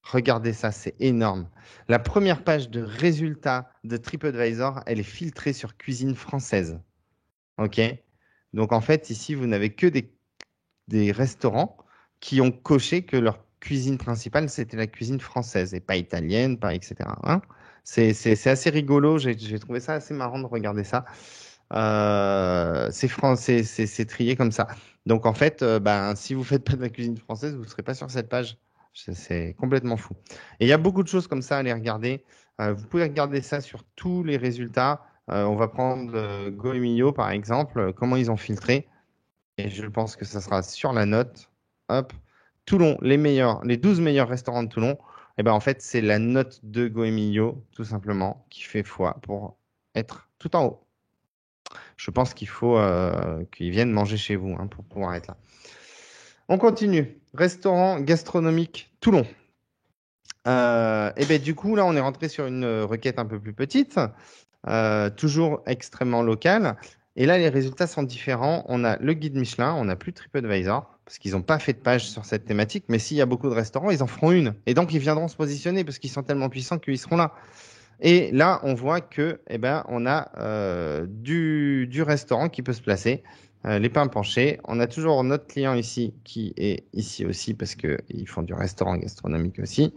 Regardez ça, c'est énorme. La première page de résultats de TripAdvisor, elle est filtrée sur cuisine française. OK? Donc en fait, ici, vous n'avez que des restaurants qui ont coché que leur cuisine principale, c'était la cuisine française et pas italienne, pas etc. Hein. C'est assez rigolo. J'ai trouvé ça assez marrant de regarder ça. C'est trié comme ça. Donc en fait, ben, si vous faites pas de la cuisine française, vous ne serez pas sur cette page. C'est complètement fou. Et il y a beaucoup de choses comme ça à aller regarder. Vous pouvez regarder ça sur tous les résultats. On va prendre Goemio par exemple, comment ils ont filtré. Et je pense que ça sera sur la note. Hop. Toulon, les 12 meilleurs restaurants de Toulon. Et ben en fait, c'est la note de Goemio, tout simplement, qui fait foi pour être tout en haut. je pense qu'il faut qu'ils viennent manger chez vous hein, pour pouvoir être là. On continue. Restaurant gastronomique Toulon. Et ben, du coup, là, on est rentré sur une requête un peu plus petite, toujours extrêmement locale. Et là, les résultats sont différents. On a le guide Michelin, on n'a plus TripAdvisor, parce qu'ils n'ont pas fait de page sur cette thématique. Mais s'il y a beaucoup de restaurants, ils en feront une. Et donc, ils viendront se positionner parce qu'ils sont tellement puissants qu'ils seront là. Et là, on voit que, eh ben, on a du restaurant qui peut se placer, les pains penchés. On a toujours notre client ici qui est ici aussi parce qu'ils font du restaurant gastronomique aussi.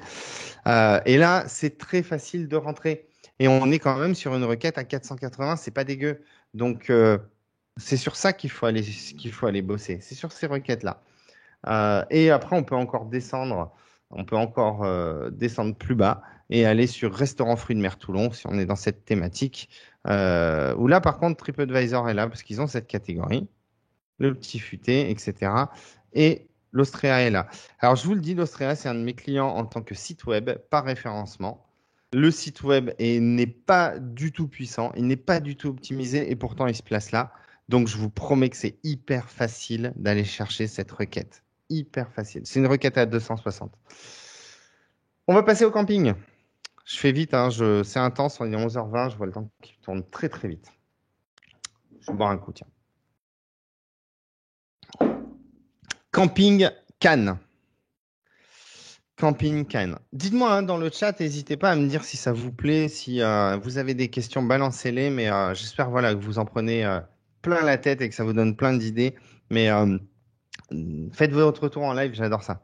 Et là, c'est très facile de rentrer. Et on est quand même sur une requête à 480, c'est pas dégueu. Donc, c'est sur ça qu'il faut aller bosser. C'est sur ces requêtes-là. Et après, on peut encore descendre. On peut encore descendre plus bas et aller sur Restaurant Fruits de Mer Toulon si on est dans cette thématique. Où là, par contre, TripAdvisor est là parce qu'ils ont cette catégorie. Le petit futé, etc. Et l'Ostréa est là. Alors, je vous le dis, l'Ostréa, c'est un de mes clients en tant que site web par référencement. Le site web n'est pas du tout puissant, il n'est pas du tout optimisé et pourtant il se place là. Donc, je vous promets que c'est hyper facile d'aller chercher cette requête. Hyper facile. C'est une requête à 260. On va passer au camping. Je fais vite, hein, c'est intense, on est 11h20, je vois le temps qui tourne très très vite. Je vais boire un coup, tiens. Camping Cannes. Camping Cannes. Dites-moi hein, dans le chat, n'hésitez pas à me dire si ça vous plaît, si vous avez des questions, balancez-les, mais j'espère voilà, que vous en prenez plein la tête et que ça vous donne plein d'idées. Mais faites votre retour en live, j'adore ça.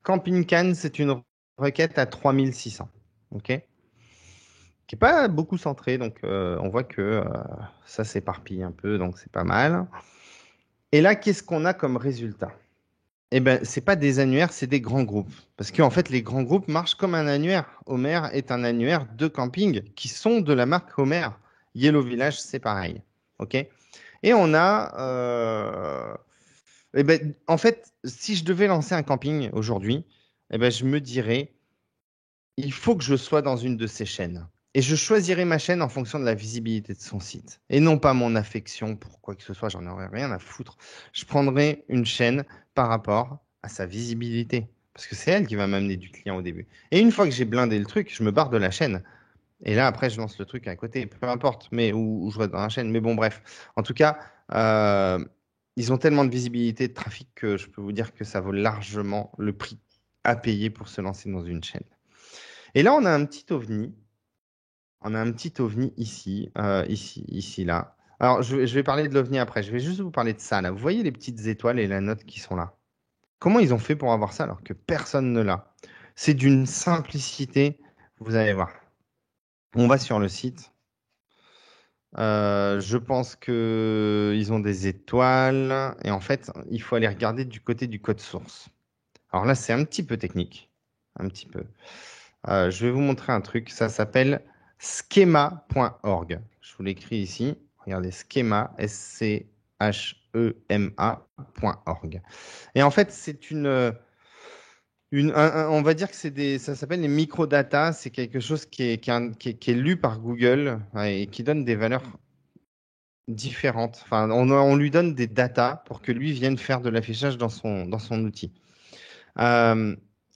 Camping Cannes, c'est une requête à 3600. OK? Qui n'est pas beaucoup centrée, donc on voit que ça s'éparpille un peu, donc c'est pas mal. Et là, qu'est-ce qu'on a comme résultat? Eh ben, c'est pas des annuaires, c'est des grands groupes. Parce qu'en fait, les grands groupes marchent comme un annuaire. Homer est un annuaire de camping qui sont de la marque Homer. Yellow Village, c'est pareil. OK? Et on a. Eh ben, en fait, si je devais lancer un camping aujourd'hui, eh ben, je me dirais, il faut que je sois dans une de ces chaînes. Et je choisirais ma chaîne en fonction de la visibilité de son site. Et non pas mon affection pour quoi que ce soit, j'en aurais rien à foutre. Je prendrais une chaîne par rapport à sa visibilité. Parce que c'est elle qui va m'amener du client au début. Et une fois que j'ai blindé le truc, je me barre de la chaîne. Et là, après, je lance le truc à côté. Peu importe, mais où je reste dans la chaîne. Mais bon, bref. En tout cas, ils ont tellement de visibilité, de trafic que je peux vous dire que ça vaut largement le prix à payer pour se lancer dans une chaîne. Et là, on a un petit ovni. On a un petit ovni ici, ici, là. Alors, je vais parler de l'ovni après. Je vais juste vous parler de ça, là. Vous voyez les petites étoiles et la note qui sont là? Comment ils ont fait pour avoir ça alors que personne ne l'a? C'est d'une simplicité, vous allez voir. On va sur le site. Je pense qu'ils ont des étoiles. Et en fait, il faut aller regarder du côté du code source. Alors là, c'est un petit peu technique. Un petit peu. Je vais vous montrer un truc. Ça s'appelle schema.org. Je vous l'écris ici. Regardez, schema, schema.org. Et en fait, c'est on va dire que ça s'appelle les microdata. C'est quelque chose qui est lu par Google et qui donne des valeurs différentes. Enfin, on lui donne des datas pour que lui vienne faire de l'affichage dans son outil.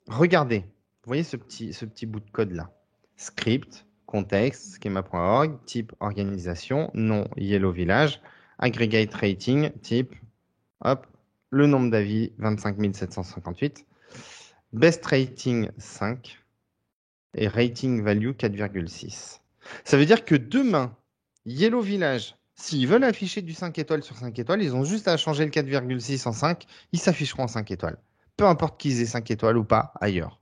Regardez, vous voyez ce petit bout de code là. Script, contexte, schema.org, type organisation, nom Yellow Village, aggregate rating, type, hop, le nombre d'avis 25 758, best rating 5 et rating value 4,6. Ça veut dire que demain, Yellow Village, s'ils veulent afficher du 5 étoiles sur 5 étoiles, ils ont juste à changer le 4,6 en 5, ils s'afficheront en 5 étoiles. Peu importe qu'ils aient 5 étoiles ou pas ailleurs.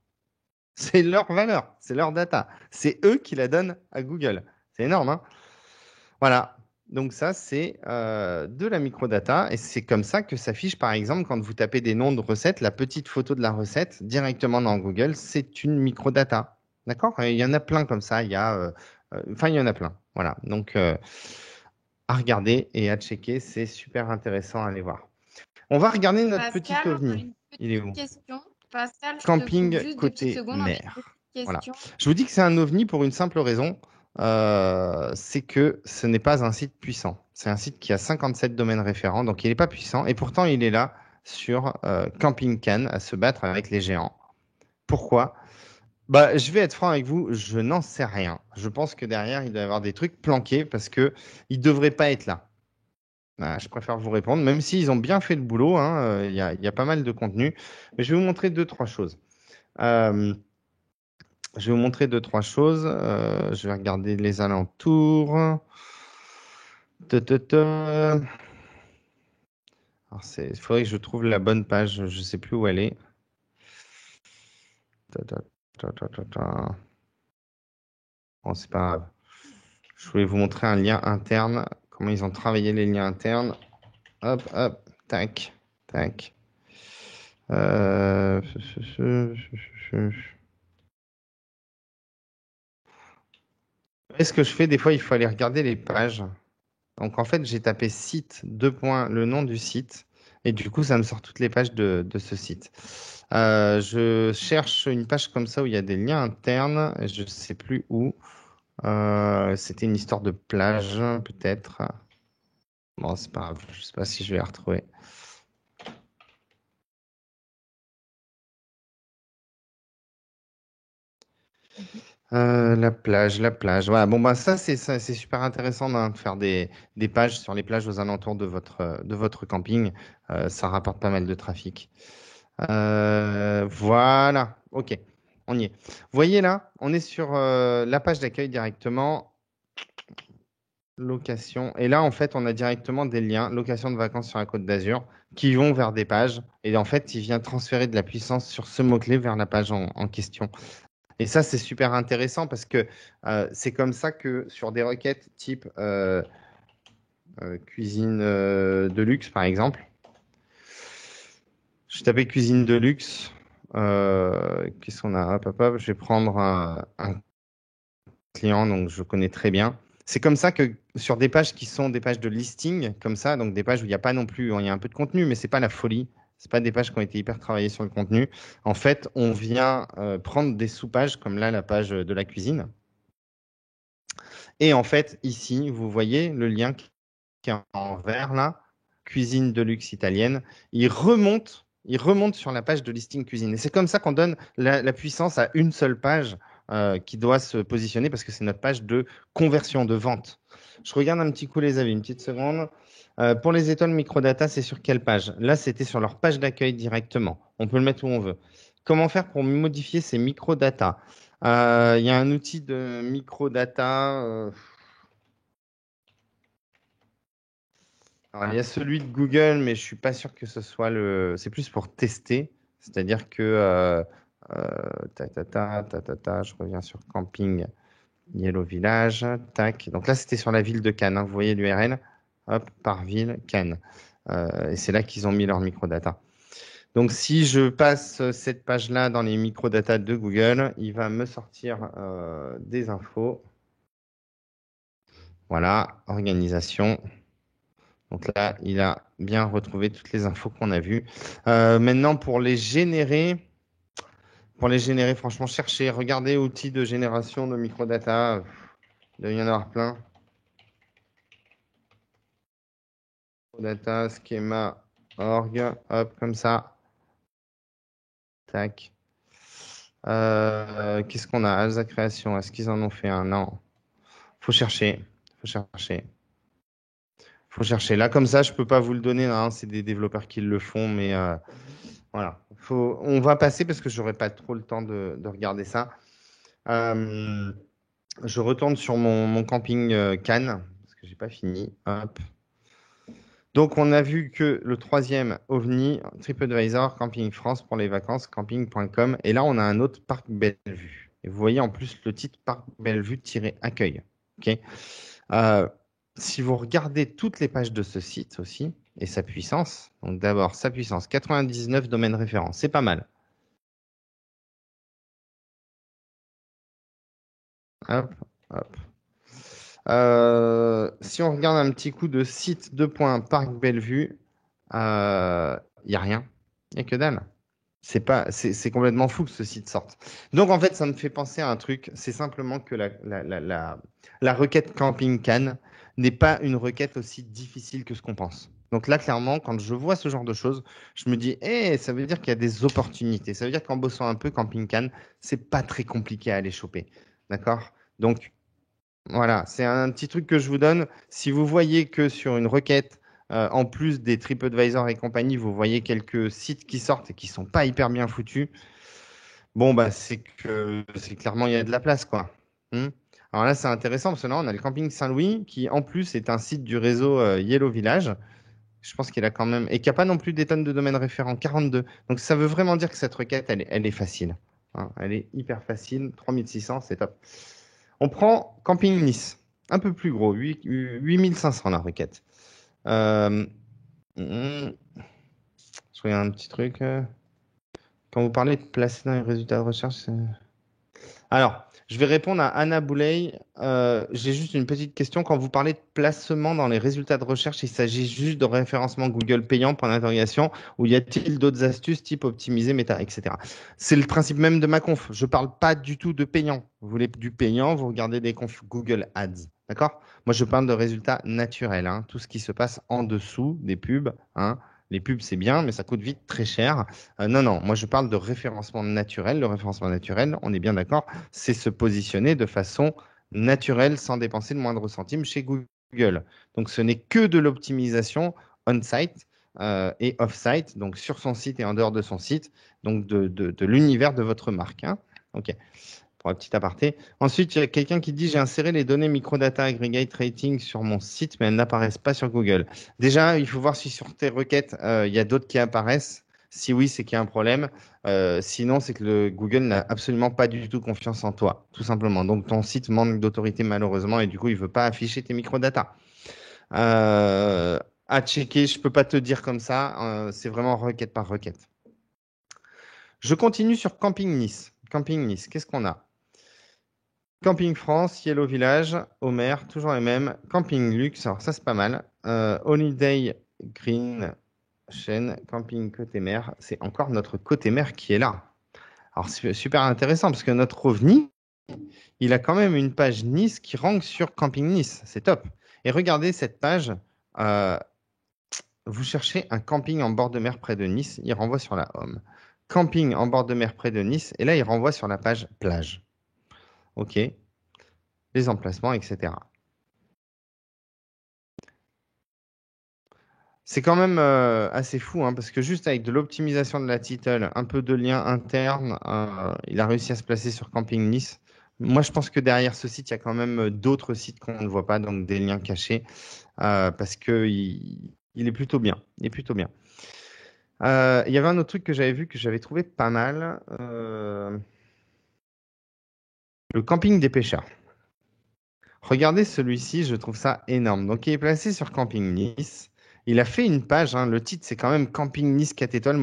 C'est leur valeur, c'est leur data. C'est eux qui la donnent à Google. C'est énorme, hein? Voilà. Donc ça, c'est de la microdata et c'est comme ça que s'affiche, par exemple, quand vous tapez des noms de recettes, la petite photo de la recette directement dans Google, c'est une microdata. D'accord? Il y en a plein comme ça. Il y en a plein. Voilà. Donc, à regarder et à checker, c'est super intéressant à aller voir. On va regarder notre petit Pascal, on a ovni. une Il est petite où? question. Pascal, je te coupe Camping juste 2 petites côté secondes. On a une mer. petite Voilà. question. Je vous dis que c'est un ovni pour une simple raison. c'est que ce n'est pas un site puissant. C'est un site qui a 57 domaines référents, donc il n'est pas puissant. Et pourtant, il est là sur Camping Cannes à se battre avec les géants. Pourquoi? Bah, je vais être franc avec vous, je n'en sais rien. Je pense que derrière, il doit y avoir des trucs planqués parce que ils ne devraient pas être là. Bah, je préfère vous répondre, même s'ils ont bien fait le boulot, hein, il y a pas mal de contenu. Mais je vais vous montrer deux, trois choses. Euh, je vais vous montrer deux, trois choses. Je vais regarder les alentours. Ta, ta, ta. Alors, il faudrait que je trouve la bonne page. Je ne sais plus où elle est. Ta, ta, ta, ta, ta, ta. Bon, c'est pas grave. Je voulais vous montrer un lien interne, comment ils ont travaillé les liens internes. Hop, hop, tac, tac. Euh... Ce que je fais, des fois, il faut aller regarder les pages. Donc, en fait, j'ai tapé site, deux points, le nom du site. Et du coup, ça me sort toutes les pages de ce site. Je cherche une page comme ça où il y a des liens internes. Et je ne sais plus où. C'était une histoire de plage, peut-être. Bon, c'est pas grave. Je sais pas si je vais la retrouver. La plage, la plage. Voilà. Bon, bah, c'est super intéressant de faire des pages sur les plages aux alentours de votre camping. Ça rapporte pas mal de trafic. Voilà. OK. On y est. Vous voyez là, on est sur la page d'accueil directement. Location. Et là, en fait, on a directement des liens, location de vacances sur la Côte d'Azur, qui vont vers des pages. Et en fait, il vient transférer de la puissance sur ce mot-clé vers la page en question. Et ça, c'est super intéressant parce que c'est comme ça que sur des requêtes type cuisine de luxe, par exemple, je tapais cuisine de luxe. Qu'est-ce qu'on a? Hop, hop, hop, je vais prendre un client, donc je connais très bien. C'est comme ça que sur des pages qui sont des pages de listing, comme ça, donc des pages où il n'y a pas non plus, il y a un peu de contenu, mais c'est pas la folie. C'est pas des pages qui ont été hyper travaillées sur le contenu. En fait, on vient prendre des sous-pages, comme là, la page de la cuisine. Et en fait, ici, vous voyez le lien qui est en vert là, cuisine de luxe italienne. Il remonte sur la page de listing cuisine. Et c'est comme ça qu'on donne la puissance à une seule page qui doit se positionner parce que c'est notre page de conversion, de vente. Je regarde un petit coup les avis, une petite seconde. Pour les étoiles microdata, c'est sur quelle page? Là, c'était sur leur page d'accueil directement. On peut le mettre où on veut. Comment faire pour modifier ces microdata? Il y a un outil de microdata. Alors, il y a celui de Google, mais je suis pas sûr que ce soit le. C'est plus pour tester. C'est-à-dire que je reviens sur camping Yellow Village. Tac. Donc là, c'était sur la ville de Cannes, hein. Vous voyez l'URL. Hop, par ville, Cannes. Et c'est là qu'ils ont mis leur microdata. Donc, si je passe cette page-là dans les microdata de Google, il va me sortir des infos. Voilà, organisation. Donc là, il a bien retrouvé toutes les infos qu'on a vues. Maintenant, pour les générer, franchement, cherchez, regardez outils de génération de microdata. Il doit y en avoir plein. Data, schéma, org, hop, comme ça. Tac. Qu'est-ce qu'on a? Alza Création, est-ce qu'ils en ont fait un? Non. Faut chercher. Faut chercher. Faut chercher. Là, comme ça, je peux pas vous le donner, hein. C'est des développeurs qui le font, mais voilà. On va passer parce que j'aurai pas trop le temps de regarder ça. Euh, je retourne sur mon camping Cannes parce que j'ai pas fini. Hop. Donc, on a vu que le troisième OVNI, TripAdvisor, Camping France pour les vacances, camping.com. Et là, on a un autre Parc Bellevue. Et vous voyez en plus le titre Parc Bellevue-accueil. OK. Euh, si vous regardez toutes les pages de ce site aussi et sa puissance, donc d'abord sa puissance, 99 domaines référents, c'est pas mal. Hop, hop. Si on regarde un petit coup de site 2 points Parc Bellevue, il n'y a rien. Il n'y a que dalle. C'est complètement fou que ce site sorte. Donc, en fait, ça me fait penser à un truc. C'est simplement que la requête Camping Cannes n'est pas une requête aussi difficile que ce qu'on pense. Donc là, clairement, quand je vois ce genre de choses, je me dis, ça veut dire qu'il y a des opportunités. Ça veut dire qu'en bossant un peu Camping Cannes, c'est pas très compliqué à aller choper. D'accord? Donc, voilà, c'est un petit truc que je vous donne. Si vous voyez que sur une requête, en plus des TripAdvisor et compagnie, vous voyez quelques sites qui sortent et qui sont pas hyper bien foutus, bon, bah, c'est clairement il y a de la place, quoi. Hmm. Alors là, c'est intéressant parce que là, on a le camping Saint-Louis qui, en plus, est un site du réseau Yellow Village. Je pense qu'il a quand même, et qui n'a pas non plus des tonnes de domaines référents, 42. Donc, ça veut vraiment dire que cette requête, elle est facile. Hein. Elle est hyper facile. 3600, c'est top. On prend Camping Nice, un peu plus gros, 8500 la requête. Euh, je regarde un petit truc. Quand vous parlez de placer dans les résultats de recherche, alors, je vais répondre à Anna Boulay. J'ai juste une petite question. Quand vous parlez de placement dans les résultats de recherche, il s'agit juste de référencement Google payant, point d'interrogation, ou y a-t-il d'autres astuces type optimiser, méta, etc. C'est le principe même de ma conf. Je ne parle pas du tout de payant. Vous voulez du payant, vous regardez des confs Google Ads. D'accord? Moi, je parle de résultats naturels, hein, tout ce qui se passe en dessous des pubs. Hein. Les pubs, c'est bien, mais ça coûte vite très cher. Non, non, moi, je parle de référencement naturel. Le référencement naturel, on est bien d'accord, c'est se positionner de façon naturelle sans dépenser le moindre centime chez Google. Donc, ce n'est que de l'optimisation on-site et off-site, donc sur son site et en dehors de son site, donc de l'univers de votre marque. Hein. OK, pour un petit aparté. Ensuite, il y a quelqu'un qui dit j'ai inséré les données microdata aggregate rating sur mon site, mais elles n'apparaissent pas sur Google. Déjà, il faut voir si sur tes requêtes, il y a d'autres qui apparaissent. Si oui, c'est qu'il y a un problème. Sinon, c'est que le Google n'a absolument pas du tout confiance en toi, tout simplement. Donc, ton site manque d'autorité malheureusement et du coup, il ne veut pas afficher tes microdata. À checker, je ne peux pas te dire comme ça. C'est vraiment requête par requête. Je continue sur Camping Nice. Camping Nice, qu'est-ce qu'on a? Camping France, Yellow Village, Homer, toujours les mêmes. Camping Luxe, alors ça c'est pas mal. Holiday Green Chaîne, Camping Côté Mer, c'est encore notre Côté Mer qui est là. Alors c'est super intéressant parce que notre OVNI, il a quand même une page Nice qui rank sur Camping Nice. C'est top. Et regardez cette page. euh, vous cherchez un camping en bord de mer près de Nice, il renvoie sur la home. Camping en bord de mer près de Nice, et là il renvoie sur la page plage. OK, les emplacements, etc. C'est quand même assez fou, hein, parce que juste avec de l'optimisation de la title, un peu de liens internes, il a réussi à se placer sur Camping Nice. Moi, je pense que derrière ce site, il y a quand même d'autres sites qu'on ne voit pas, donc des liens cachés, parce que il est plutôt bien. Il est plutôt bien. Il y avait un autre truc que j'avais vu que j'avais trouvé pas mal, le camping des pêcheurs. Regardez celui-ci, je trouve ça énorme. Donc, il est placé sur Camping Nice. Il a fait une page, hein, le titre, c'est quand même Camping Nice 4 étoiles,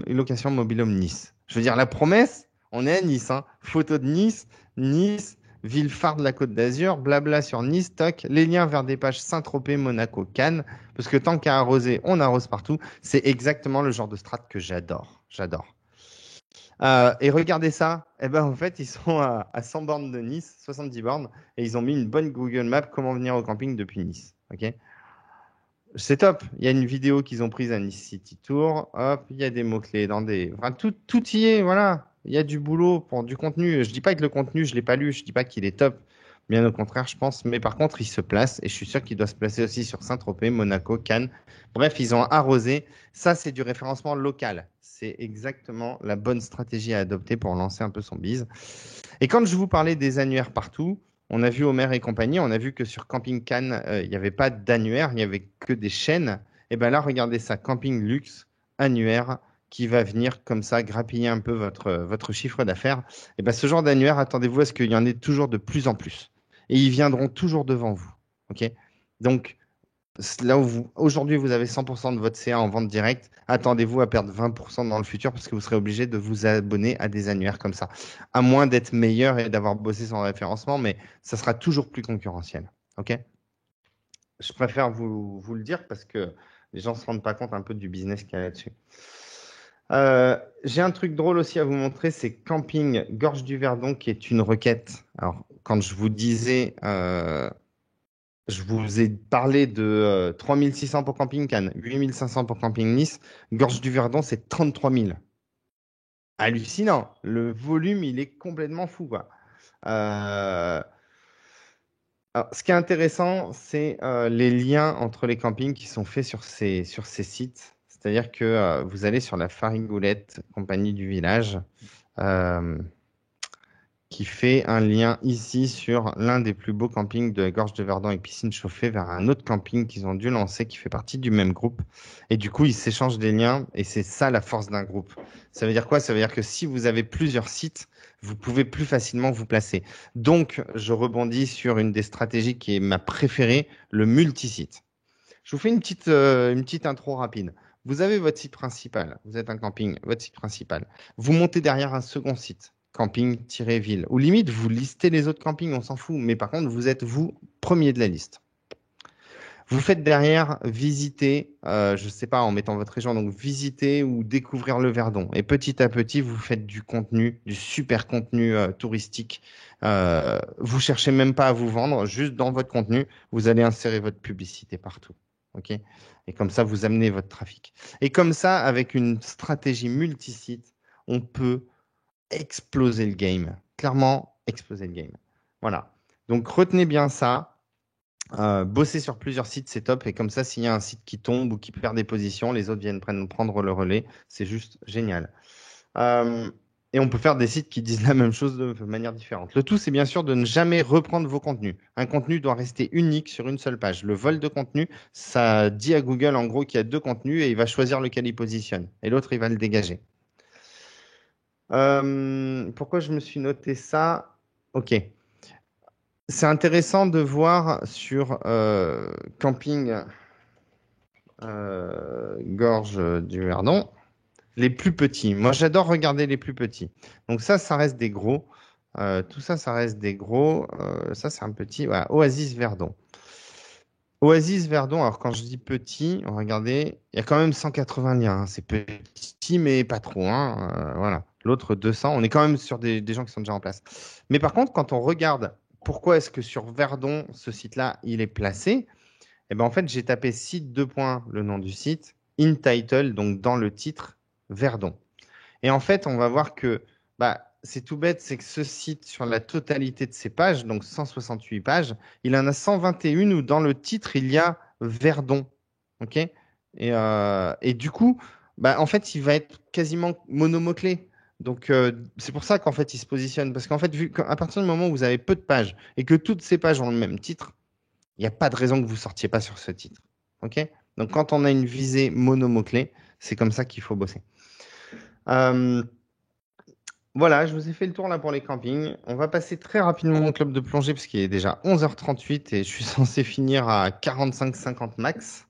location mobilhome Nice. Je veux dire, la promesse, on est à Nice. Hein. Photo de Nice, Nice, ville phare de la Côte d'Azur, blabla sur Nice, toc, les liens vers des pages Saint-Tropez, Monaco, Cannes, parce que tant qu'à arroser, on arrose partout. C'est exactement le genre de strat que j'adore. J'adore. Et regardez ça, eh ben, en fait, ils sont à 100 bornes de Nice, 70 bornes, et ils ont mis une bonne Google Maps comment venir au camping depuis Nice. Ok, c'est top. Il y a une vidéo qu'ils ont prise à Nice City Tour. Hop, il y a des mots-clés dans des. Enfin, tout y est, voilà. Il y a du boulot pour du contenu. Je dis pas que le contenu, je l'ai pas lu, je dis pas qu'il est top. Bien au contraire, je pense. Mais par contre, il se place, et je suis sûr qu'il doit se placer aussi sur Saint-Tropez, Monaco, Cannes. Bref, ils ont arrosé. Ça, c'est du référencement local. C'est exactement la bonne stratégie à adopter pour lancer un peu son bise. Et quand je vous parlais des annuaires partout, on a vu Homer et compagnie, on a vu que sur Camping Cannes, il n'y avait pas d'annuaire, il n'y avait que des chaînes. Et bien là, regardez ça, Camping Luxe, annuaire, qui va venir comme ça grappiller un peu votre chiffre d'affaires. Et bien ce genre d'annuaire, attendez-vous à ce qu'il y en ait toujours de plus en plus. Et ils viendront toujours devant vous. OK? Donc, là où aujourd'hui vous avez 100% de votre CA en vente directe, attendez-vous à perdre 20% dans le futur parce que vous serez obligé de vous abonner à des annuaires comme ça. À moins d'être meilleur et d'avoir bossé son référencement, mais ça sera toujours plus concurrentiel. OK? Je préfère vous le dire parce que les gens ne se rendent pas compte un peu du business qu'il y a là-dessus. J'ai un truc drôle aussi à vous montrer, c'est Camping Gorge du Verdon, qui est une requête. Alors, quand je vous disais, je vous ai parlé de 3600 pour Camping Cannes, 8500 pour Camping Nice, Gorge du Verdon, c'est 33 000. Hallucinant. Le volume, il est complètement fou, quoi. Euh, alors, ce qui est intéressant, c'est les liens entre les campings qui sont faits sur ces sites. C'est-à-dire que vous allez sur la Farigoulette, compagnie du village, euh, qui fait un lien ici sur l'un des plus beaux campings de Gorge de Verdon avec piscine chauffée vers un autre camping qu'ils ont dû lancer qui fait partie du même groupe. Et du coup, ils s'échangent des liens et c'est ça la force d'un groupe. Ça veut dire quoi? Ça veut dire que si vous avez plusieurs sites, vous pouvez plus facilement vous placer. Donc, je rebondis sur une des stratégies qui est ma préférée, le multisite. Je vous fais une petite intro rapide. Vous avez votre site principal, vous êtes un camping, votre site principal. Vous montez derrière un second site, camping-ville, ou limite, vous listez les autres campings, on s'en fout, mais par contre, vous êtes vous premier de la liste. Vous faites derrière visiter, je ne sais pas, en mettant votre région, donc visiter ou découvrir le Verdon. Et petit à petit, vous faites du contenu, du super contenu touristique. Vous cherchez même pas à vous vendre, juste dans votre contenu, vous allez insérer votre publicité partout. OK? Et comme ça, vous amenez votre trafic. Et comme ça, avec une stratégie multisite, on peut exploser le game. Clairement, exploser le game. Voilà. Donc, retenez bien ça. Bosser sur plusieurs sites, c'est top. Et comme ça, s'il y a un site qui tombe ou qui perd des positions, les autres viennent prendre le relais. C'est juste génial. Euh, et on peut faire des sites qui disent la même chose de manière différente. Le tout, c'est bien sûr de ne jamais reprendre vos contenus. Un contenu doit rester unique sur une seule page. Le vol de contenu, ça dit à Google en gros qu'il y a deux contenus et il va choisir lequel il positionne. Et l'autre, il va le dégager. Pourquoi je me suis noté ça? Ok. C'est intéressant de voir sur Camping Gorge du Verdon les plus petits. Moi, j'adore regarder les plus petits. Donc ça reste des gros. Tout ça, ça reste des gros. Ça, c'est un petit. Voilà. Oasis Verdon. Oasis Verdon, alors quand je dis petit, regardez, il y a quand même 180 liens, hein. C'est petit, mais pas trop, hein. Voilà. L'autre 200, on est quand même sur des gens qui sont déjà en place. Mais par contre, quand on regarde pourquoi est-ce que sur Verdon, ce site-là, il est placé, eh ben, en fait, j'ai tapé site 2 points, le nom du site, in title, donc dans le titre, Verdon. Et en fait, on va voir que bah, c'est tout bête, c'est que ce site, sur la totalité de ses pages, donc 168 pages, il en a 121 où dans le titre, il y a Verdon. OK? Et du coup, bah, en fait, il va être quasiment monomot-clé. Donc, c'est pour ça qu'en fait, il se positionne. Parce qu'en fait, à partir du moment où vous avez peu de pages et que toutes ces pages ont le même titre, il n'y a pas de raison que vous ne sortiez pas sur ce titre. OK? Donc, quand on a une visée monomot-clé, c'est comme ça qu'il faut bosser. Euh, voilà, je vous ai fait le tour là pour les campings. On va passer très rapidement au club de plongée parce qu'il est déjà 11h38 et je suis censé finir à 45-50 max.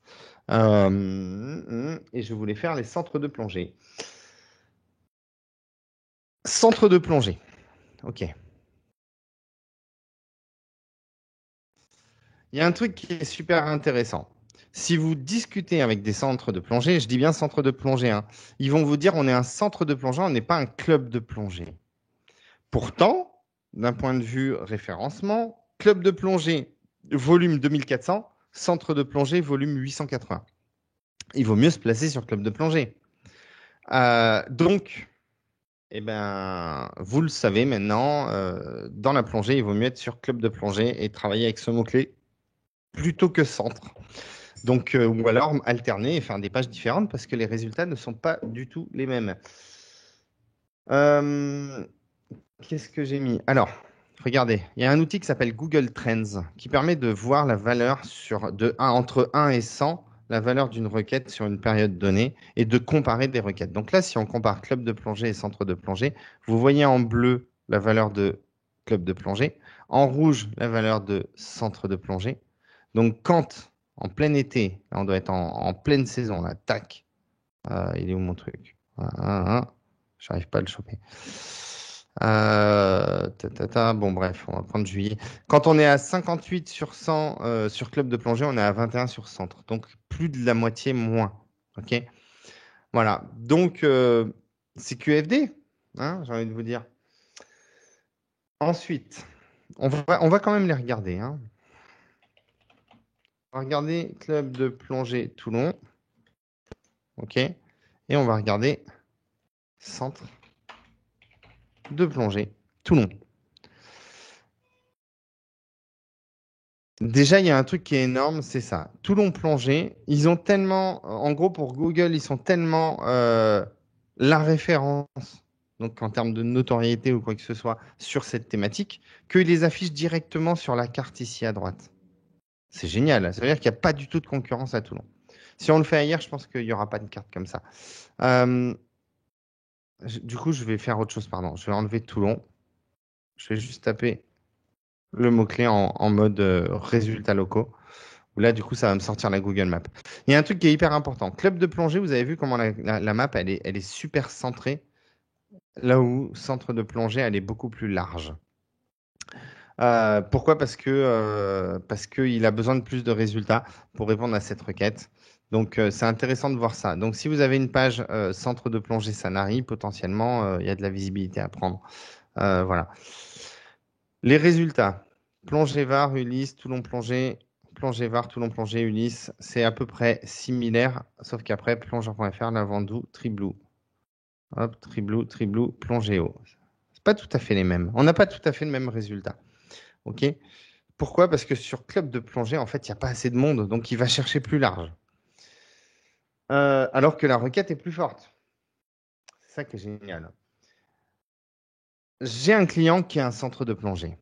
Et je voulais faire les centres de plongée. Centre de plongée. OK. Il y a un truc qui est super intéressant. Si vous discutez avec des centres de plongée, je dis bien centre de plongée, hein, ils vont vous dire on est un centre de plongée, on n'est pas un club de plongée. Pourtant, d'un point de vue référencement, club de plongée, volume 2400, centre de plongée, volume 880. Il vaut mieux se placer sur club de plongée. Donc, eh ben, vous le savez maintenant, dans la plongée, il vaut mieux être sur club de plongée et travailler avec ce mot-clé plutôt que centre. Donc, ou alors alterner et faire des pages différentes parce que les résultats ne sont pas du tout les mêmes. Qu'est-ce que j'ai mis? Alors, regardez, il y a un outil qui s'appelle Google Trends qui permet de voir la valeur entre 1 et 100, la valeur d'une requête sur une période donnée et de comparer des requêtes. Donc là, si on compare club de plongée et centre de plongée, vous voyez en bleu la valeur de club de plongée, en rouge la valeur de centre de plongée. Donc quand, en plein été, là, on doit être en pleine saison, là, tac, il est où mon truc? J'arrive pas à le choper. Bon, bref, on va prendre juillet. Quand on est à 58 sur 100 sur club de plongée, on est à 21 sur centre. Donc, plus de la moitié moins. OK? Voilà. Donc, c'est QFD, hein, j'ai envie de vous dire. Ensuite, on va quand même les regarder, hein. On va regarder Club de plongée Toulon. OK. Et on va regarder Centre de plongée Toulon. Déjà, il y a un truc qui est énorme, c'est ça. Toulon Plongée, ils ont tellement, en gros, pour Google, ils sont tellement la référence, donc en termes de notoriété ou quoi que ce soit, sur cette thématique, qu'ils les affichent directement sur la carte ici à droite. C'est génial. Ça veut dire qu'il n'y a pas du tout de concurrence à Toulon. Si on le fait ailleurs, je pense qu'il n'y aura pas de carte comme ça. Du coup, je vais faire autre chose, pardon. Je vais enlever Toulon. Je vais juste taper le mot-clé en mode résultats locaux. Où là, du coup, ça va me sortir la Google Map. Il y a un truc qui est hyper important. Club de plongée, vous avez vu comment la map, elle est super centrée. Là où centre de plongée, elle est beaucoup plus large. Pourquoi? Parce qu'il a besoin de plus de résultats pour répondre à cette requête. Donc, c'est intéressant de voir ça. Donc, si vous avez une page centre de plongée Sanary, potentiellement, il y a de la visibilité à prendre. Voilà. Les résultats. Plongée VAR, Ulysse, Toulon plongée, plongée VAR, Toulon plongée, Ulysse, c'est à peu près similaire, sauf qu'après, plongeur.fr, Lavandou, Triblou. Hop, Triblou, plongéo. C'est pas tout à fait les mêmes. On n'a pas tout à fait le même résultat. OK? Pourquoi? Parce que sur Club de plongée, en fait, il n'y a pas assez de monde, donc il va chercher plus large. Alors que la requête est plus forte. C'est ça qui est génial. J'ai un client qui a un centre de plongée.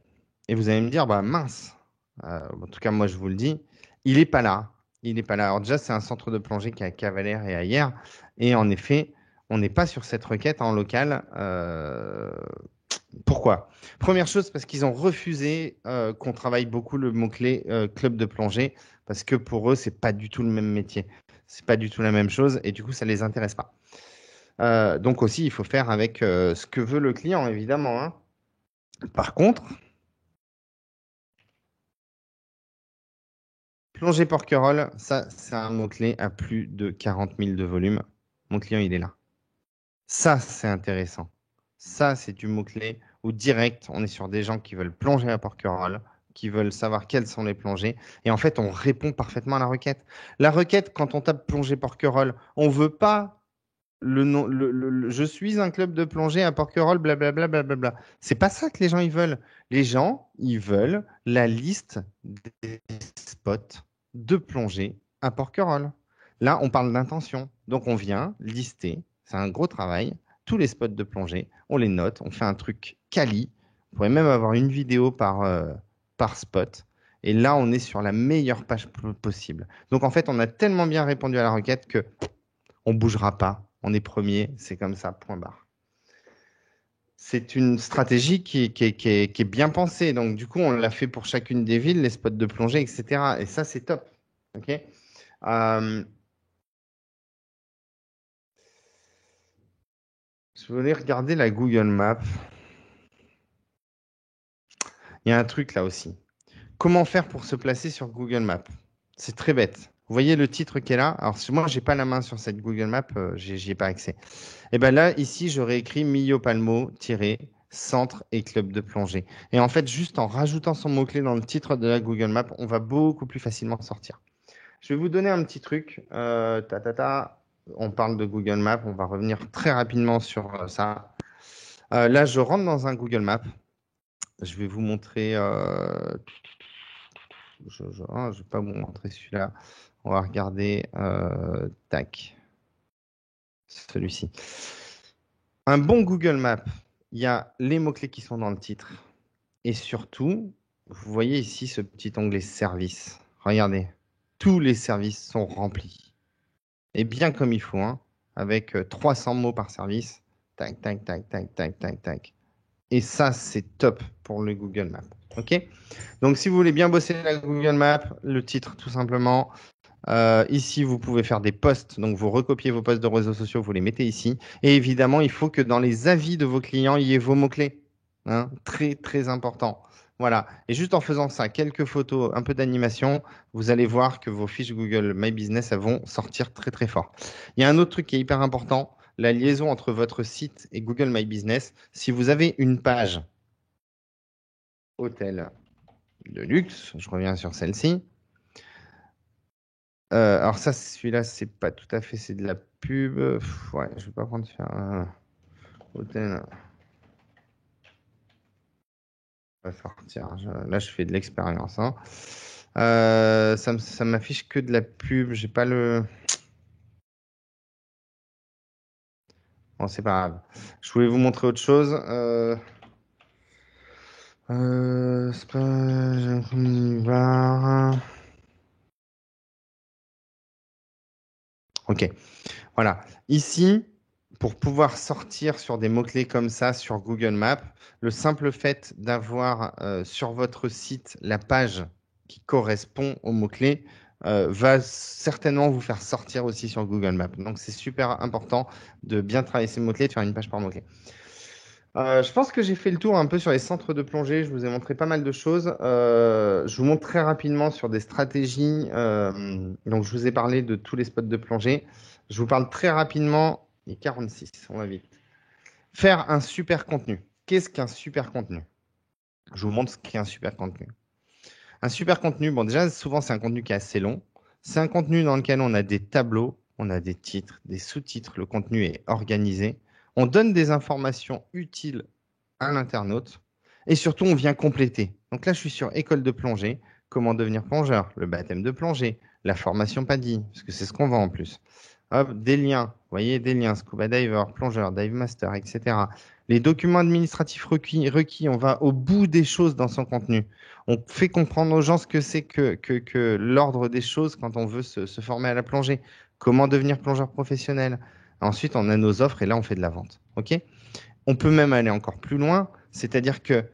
Et vous allez me dire, bah mince, en tout cas moi je vous le dis, il n'est pas là. Il n'est pas là. Alors déjà, c'est un centre de plongée qui est à Cavalère et à Hyères. Et en effet, on n'est pas sur cette requête en local. Pourquoi? Première chose, parce qu'ils ont refusé qu'on travaille beaucoup le mot-clé club de plongée, parce que pour eux, c'est pas du tout le même métier. C'est pas du tout la même chose, et du coup, ça les intéresse pas. Donc aussi, il faut faire avec ce que veut le client, évidemment, hein. Par contre, plongée Porquerolles, ça, c'est un mot-clé à plus de 40 000 de volume. Mon client, il est là. Ça, c'est intéressant. Ça, c'est du mot-clé où direct, on est sur des gens qui veulent plonger à Porquerolles, qui veulent savoir quelles sont les plongées. Et en fait, on répond parfaitement à la requête. La requête, quand on tape plongée Porquerolles, on ne veut pas le nom, je suis un club de plongée à Porquerolles, blablabla, blablabla. C'est pas ça que les gens ils veulent. Les gens, ils veulent la liste des spots de plongée à Porquerolles. Là, on parle d'intention. Donc, on vient lister, c'est un gros travail, tous les spots de plongée, on les note, on fait un truc quali. On pourrait même avoir une vidéo par spot. Et là, on est sur la meilleure page possible. Donc, en fait, on a tellement bien répondu à la requête que on ne bougera pas. On est premier, c'est comme ça, point barre. C'est une stratégie qui est bien pensée. Donc, du coup, on l'a fait pour chacune des villes, les spots de plongée, etc. Et ça, c'est top. OK. Je voulais regarder la Google Maps. Il y a un truc là aussi. Comment faire pour se placer sur Google Maps? C'est très bête. Vous voyez le titre qui est là? Alors, moi, je n'ai pas la main sur cette Google Maps, j'y ai pas accès. Et bien là, ici, j'aurais écrit Millau Palmo, centre et club de plongée. Et en fait, juste en rajoutant son mot-clé dans le titre de la Google Maps, on va beaucoup plus facilement sortir. Je vais vous donner un petit truc. On parle de Google Maps, on va revenir très rapidement sur ça. Là, je rentre dans un Google Maps. Je vais vous montrer. Je ne vais pas vous montrer celui-là. On va regarder. Tac. Celui-ci. Un bon Google Maps, il y a les mots-clés qui sont dans le titre. Et surtout, vous voyez ici ce petit onglet services. Regardez, tous les services sont remplis. Et bien comme il faut, hein, avec 300 mots par service. Tac, tac, tac, tac, tac, tac, tac. Et ça, c'est top pour le Google Maps. OK? Donc, si vous voulez bien bosser la Google Maps, le titre, tout simplement. Ici, vous pouvez faire des posts. Donc, vous recopiez vos posts de réseaux sociaux, vous les mettez ici. Et évidemment, il faut que dans les avis de vos clients, il y ait vos mots-clés. Hein, très, très important. Voilà. Et juste en faisant ça, quelques photos, un peu d'animation, vous allez voir que vos fiches Google My Business, elles vont sortir très, très fort. Il y a un autre truc qui est hyper important, la liaison entre votre site et Google My Business. Si vous avez une page hôtel de luxe, je reviens sur celle-ci. Alors ça, celui-là, c'est pas tout à fait, c'est de la pub. Ouais, je vais pas prendre faire hôtel. Va sortir. Là, je fais de l'expérience, hein. Ça m'affiche que de la pub. J'ai pas le. Bon, c'est pas grave. Je voulais vous montrer autre chose. C'est pas. J'ai un bar. Ok. Voilà. Ici, pour pouvoir sortir sur des mots-clés comme ça sur Google Maps, le simple fait d'avoir sur votre site la page qui correspond aux mots-clés va certainement vous faire sortir aussi sur Google Maps. Donc, c'est super important de bien travailler ces mots-clés, de faire une page par mot-clé. Je pense que j'ai fait le tour un peu sur les centres de plongée. Je vous ai montré pas mal de choses. Je vous montre très rapidement sur des stratégies. Donc, je vous ai parlé de tous les spots de plongée. Je vous parle très rapidement. Il est 46, on va vite. Faire un super contenu. Qu'est-ce qu'un super contenu? Je vous montre ce qu'est un super contenu. Un super contenu, bon, déjà, souvent, c'est un contenu qui est assez long. C'est un contenu dans lequel on a des tableaux, on a des titres, des sous-titres. Le contenu est organisé. On donne des informations utiles à l'internaute et surtout, on vient compléter. Donc là, je suis sur école de plongée, comment devenir plongeur, le baptême de plongée, la formation PADI, parce que c'est ce qu'on vend en plus. Hop, des liens, vous voyez, des liens, scuba diver, plongeur, dive master, etc. Les documents administratifs requis, on va au bout des choses dans son contenu. On fait comprendre aux gens ce que c'est que l'ordre des choses quand on veut se former à la plongée. Comment devenir plongeur professionnel. Ensuite, on a nos offres et là, on fait de la vente. OK? On peut même aller encore plus loin, c'est-à-dire que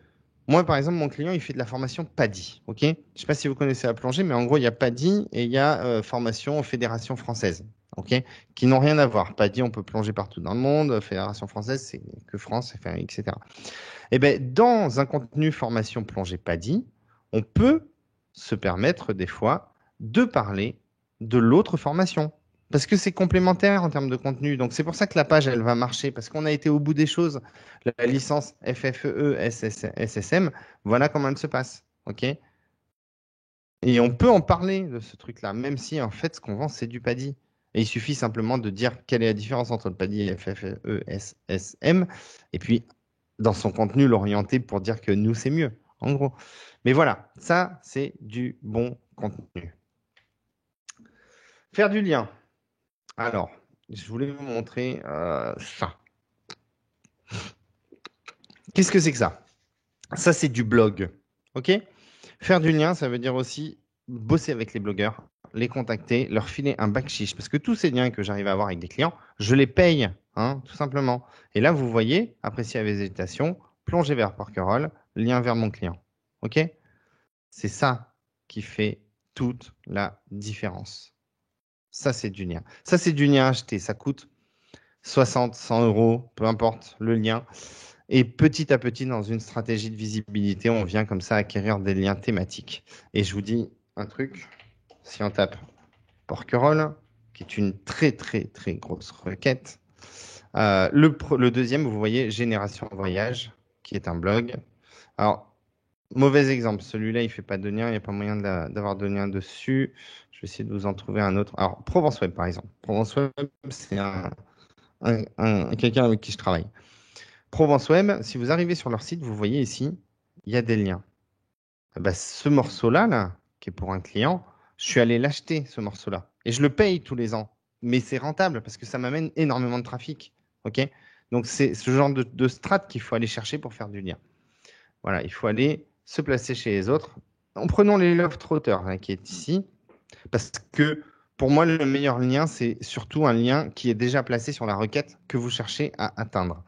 moi, par exemple, mon client, il fait de la formation PADI. OK? Je ne sais pas si vous connaissez la plongée, mais en gros, il y a PADI et il y a formation Fédération française. OK? Qui n'ont rien à voir. PADI, on peut plonger partout dans le monde. Fédération française, c'est que France, etc. Eh ben, dans un contenu formation plongée PADI, on peut se permettre des fois de parler de l'autre formation. Parce que c'est complémentaire en termes de contenu. Donc, c'est pour ça que la page, elle va marcher. Parce qu'on a été au bout des choses. La licence FFE, SSM, voilà comment elle se passe. OK? Et on peut en parler de ce truc-là, même si en fait, ce qu'on vend, c'est du PADI. Et il suffit simplement de dire quelle est la différence entre le PADI et FFE, SSM. Et puis, dans son contenu, l'orienter pour dire que nous, c'est mieux, en gros. Mais voilà, ça, c'est du bon contenu. Faire du lien. Alors, je voulais vous montrer ça. Qu'est-ce que c'est que ça? Ça, c'est du blog. OK? Faire du lien, ça veut dire aussi bosser avec les blogueurs, les contacter, leur filer un backchiche. Parce que tous ces liens que j'arrive à avoir avec des clients, je les paye, hein, tout simplement. Et là, vous voyez, apprécier avec hésitation, plonger vers Porquerolles, lien vers mon client. OK? C'est ça qui fait toute la différence. Ça, c'est du lien. Ça, c'est du lien acheté. Ça coûte 60, 100 euros, peu importe le lien. Et petit à petit, dans une stratégie de visibilité, on vient comme ça acquérir des liens thématiques. Et je vous dis un truc, si on tape Porquerolles, qui est une très, très, très grosse requête, le deuxième, vous voyez, Génération Voyage, qui est un blog. Alors, mauvais exemple, celui-là, il ne fait pas de lien, il n'y a pas moyen d'avoir de lien dessus. Je vais essayer de vous en trouver un autre. Alors, Provence Web, par exemple. Provence Web, c'est quelqu'un avec qui je travaille. Provence Web, si vous arrivez sur leur site, vous voyez ici, il y a des liens. Bah, ce morceau-là, là, qui est pour un client, je suis allé l'acheter, ce morceau-là. Et je le paye tous les ans. Mais c'est rentable parce que ça m'amène énormément de trafic. OK? Donc, c'est ce genre de strat qu'il faut aller chercher pour faire du lien. Voilà, il faut aller se placer chez les autres. En prenant les Love Trotter, hein, qui est ici, parce que pour moi, le meilleur lien, c'est surtout un lien qui est déjà placé sur la requête que vous cherchez à atteindre.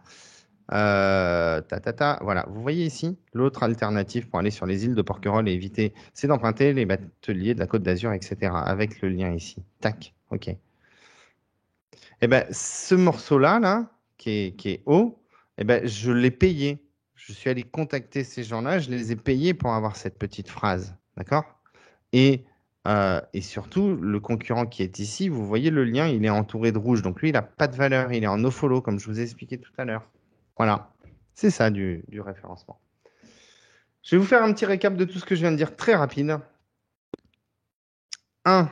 Voilà, vous voyez ici l'autre alternative pour aller sur les îles de Porquerolles et éviter, c'est d'emprunter les bateliers de la Côte d'Azur, etc. avec le lien ici. Tac, ok. Et ben, ce morceau-là, là, qui est haut, et ben, je l'ai payé. Je suis allé contacter ces gens-là, je les ai payés pour avoir cette petite phrase. D'accord? Et surtout, le concurrent qui est ici, vous voyez le lien, il est entouré de rouge. Donc lui, il n'a pas de valeur, il est en nofollow, comme je vous ai expliqué tout à l'heure. Voilà, c'est ça du référencement. Je vais vous faire un petit récap de tout ce que je viens de dire très rapide. 1.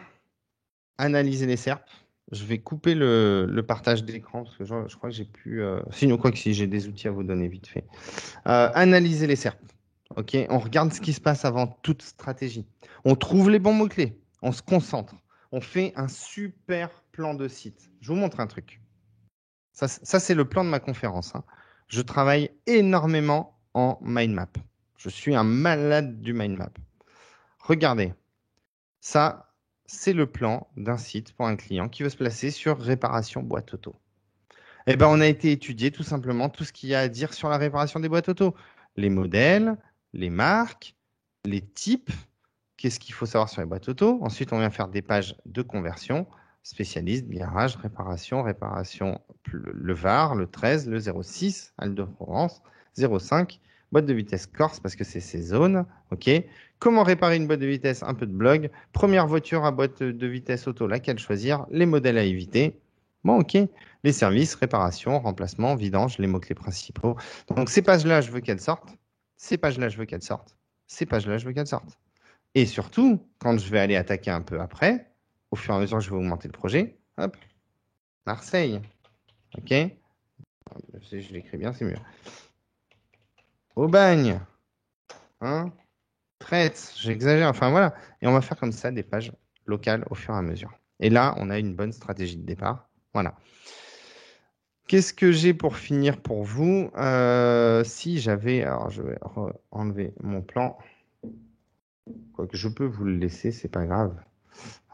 Analyser les SERP. Je vais couper le partage d'écran parce que je crois que j'ai plus. Sinon, quoi que si, j'ai des outils à vous donner vite fait. Analyser les SERP. Ok, on regarde ce qui se passe avant toute stratégie. On trouve les bons mots-clés. On se concentre. On fait un super plan de site. Je vous montre un truc. Ça c'est le plan de ma conférence. Hein. Je travaille énormément en mind map. Je suis un malade du mind map. Regardez. Ça, c'est le plan d'un site pour un client qui veut se placer sur réparation boîte auto. Eh ben, on a été étudier tout simplement tout ce qu'il y a à dire sur la réparation des boîtes auto. Les modèles, les marques, les types, qu'est-ce qu'il faut savoir sur les boîtes auto. Ensuite, on vient faire des pages de conversion, spécialiste, garage, réparation, le VAR, le 13, le 06, Halle de Provence, 05, boîte de vitesse Corse parce que c'est ces zones. OK. Comment réparer une boîte de vitesse? Un peu de blog. Première voiture à boîte de vitesse auto, laquelle choisir? Les modèles à éviter. Bon, OK. Les services, réparation, remplacement, vidange, les mots-clés principaux. Donc, ces pages-là, je veux qu'elles sortent. Ces pages-là, je veux qu'elles sortent. Ces pages-là, je veux qu'elles sortent. Et surtout, quand je vais aller attaquer un peu après, au fur et à mesure que je vais augmenter le projet, hop, Marseille. OK. Je l'écris bien, c'est mieux. Aubagne. Hein? Traite, j'exagère. Enfin, voilà. Et on va faire comme ça des pages locales au fur et à mesure. Et là, on a une bonne stratégie de départ. Voilà. Qu'est-ce que j'ai pour finir pour vous? Si j'avais... Alors, je vais enlever mon plan. Quoique je peux vous le laisser, c'est pas grave.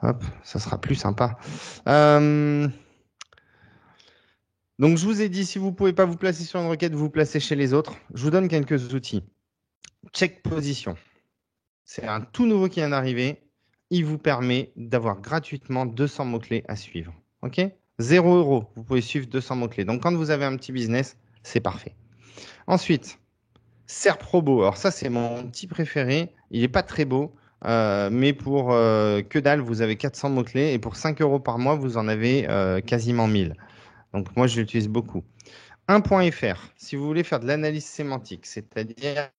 Hop, ça sera plus sympa. Donc, je vous ai dit, si vous ne pouvez pas vous placer sur une requête, vous vous placez chez les autres. Je vous donne quelques outils. Check position. C'est un tout nouveau qui vient d'arriver. Il vous permet d'avoir gratuitement 200 mots-clés à suivre. OK? 0 €. Vous pouvez suivre 200 mots-clés. Donc, quand vous avez un petit business, c'est parfait. Ensuite, SERP Robo. Alors, ça, c'est mon petit préféré. Il n'est pas très beau. Mais pour que dalle, vous avez 400 mots-clés. Et pour 5 € par mois, vous en avez quasiment 1000. Donc, moi, je l'utilise beaucoup. 1.fr, si vous voulez faire de l'analyse sémantique, c'est-à-dire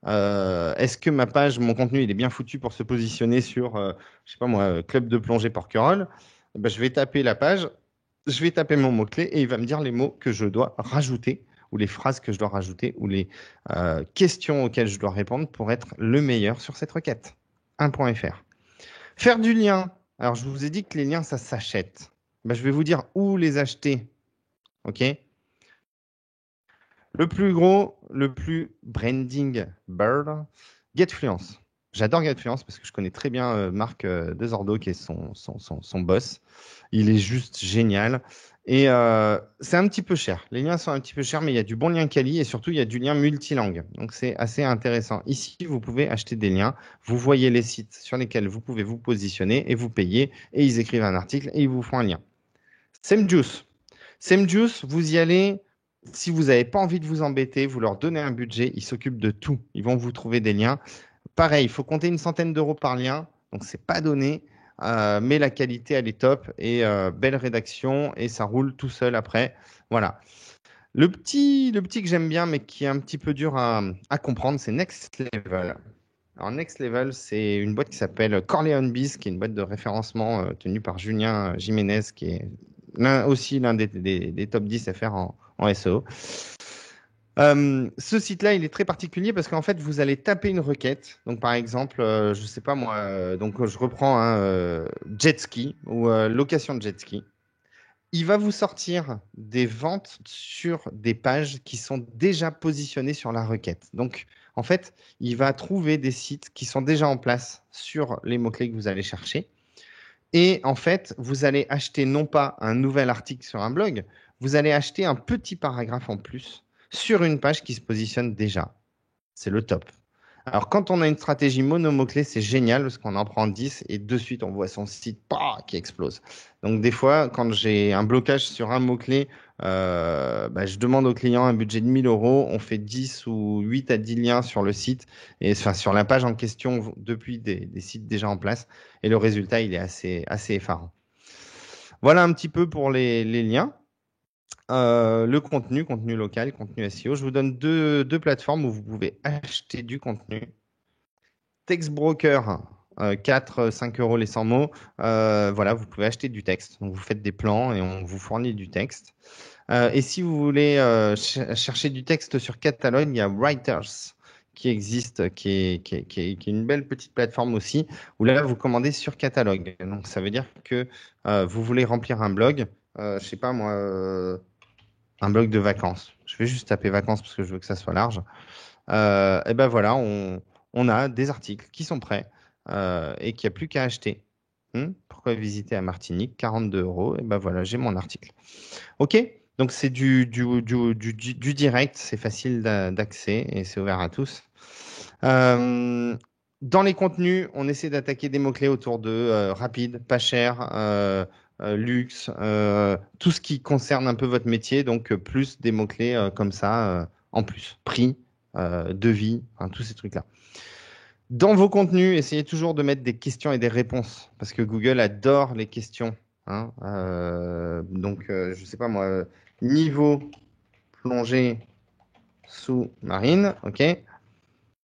est-ce que ma page, mon contenu, il est bien foutu pour se positionner sur, je sais pas moi, club de plongée Porquerolles, ben, je vais taper la page, je vais taper mon mot-clé et il va me dire les mots que je dois rajouter ou les phrases que je dois rajouter ou les questions auxquelles je dois répondre pour être le meilleur sur cette requête. 1.fr. Faire du lien. Alors, je vous ai dit que les liens, ça s'achète. Ben, je vais vous dire où les acheter. OK? Le plus gros, le plus branding bird, GetFluence. J'adore GetFluence parce que je connais très bien Marc Desordo qui est son boss. Il est juste génial. Et c'est un petit peu cher. Les liens sont un petit peu chers, mais il y a du bon lien quali et surtout, il y a du lien multilingue. Donc, c'est assez intéressant. Ici, vous pouvez acheter des liens. Vous voyez les sites sur lesquels vous pouvez vous positionner et vous payez. Et ils écrivent un article et ils vous font un lien. SameJuice. SameJuice, vous y allez. Si vous n'avez pas envie de vous embêter, vous leur donnez un budget, ils s'occupent de tout. Ils vont vous trouver des liens. Pareil, il faut compter une centaine d'euros par lien, donc c'est pas donné, mais la qualité elle est top et belle rédaction et ça roule tout seul après. Voilà. Le petit que j'aime bien, mais qui est un petit peu dur à comprendre, c'est Next Level. Alors Next Level, c'est une boîte qui s'appelle Corleone Biz, qui est une boîte de référencement tenue par Julien Jiménez, qui est aussi l'un des top 10 FR en SEO. Ce site-là, il est très particulier parce qu'en fait, vous allez taper une requête. Donc, par exemple, je ne sais pas moi, donc je reprends jet ski ou location de jet ski. Il va vous sortir des ventes sur des pages qui sont déjà positionnées sur la requête. Donc, en fait, il va trouver des sites qui sont déjà en place sur les mots-clés que vous allez chercher. Et en fait, vous allez acheter non pas un nouvel article sur un blog, vous allez acheter un petit paragraphe en plus sur une page qui se positionne déjà. C'est le top. Alors, quand on a une stratégie mono-mot-clé, c'est génial parce qu'on en prend 10 et de suite, on voit son site qui explose. Donc, des fois, quand j'ai un blocage sur un mot-clé, je demande au client un budget de 1000 euros. On fait 10 ou 8 à 10 liens sur le site et enfin, sur la page en question depuis des sites déjà en place. Et le résultat, il est assez effarant. Voilà un petit peu pour les liens. Le contenu local, contenu SEO. Je vous donne deux plateformes où vous pouvez acheter du contenu. Textbroker, 4-5 euros les 100 mots. Voilà, vous pouvez acheter du texte. Donc, vous faites des plans et on vous fournit du texte. Et si vous voulez chercher du texte sur catalogue, il y a Writers qui existe, qui est une belle petite plateforme aussi, où là, vous commandez sur catalogue. Donc, ça veut dire que vous voulez remplir un blog, je sais pas moi, un blog de vacances. Je vais juste taper vacances parce que je veux que ça soit large. Et ben voilà, on a des articles qui sont prêts et qu'il n'y a plus qu'à acheter. Pourquoi visiter à Martinique? 42 euros. Et ben voilà, j'ai mon article. OK? Donc, c'est du direct, c'est facile d'accès et c'est ouvert à tous. Dans les contenus, on essaie d'attaquer des mots-clés autour de rapide, pas cher, luxe, tout ce qui concerne un peu votre métier, donc plus des mots-clés comme ça en plus. Prix, devis, enfin, tous ces trucs-là. Dans vos contenus, essayez toujours de mettre des questions et des réponses parce que Google adore les questions. Hein. Donc, je ne sais pas moi, niveau plongée sous-marine, OK.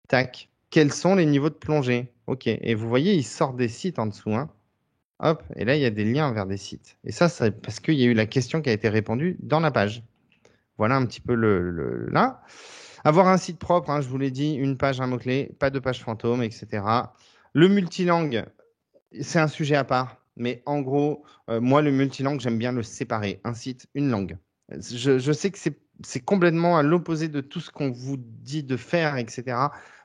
Tac. Quels sont les niveaux de plongée? OK. Et vous voyez, il sort des sites en dessous. Hein. Hop. Et là, il y a des liens vers des sites. Et ça, c'est parce qu'il y a eu la question qui a été répondue dans la page. Voilà un petit peu là. Avoir un site propre, hein, je vous l'ai dit, une page, un mot-clé, pas de page fantôme, etc. Le multilangue, c'est un sujet à part. Mais en gros, moi, le multilangue, j'aime bien le séparer. Un site, une langue. Je sais que c'est complètement à l'opposé de tout ce qu'on vous dit de faire, etc.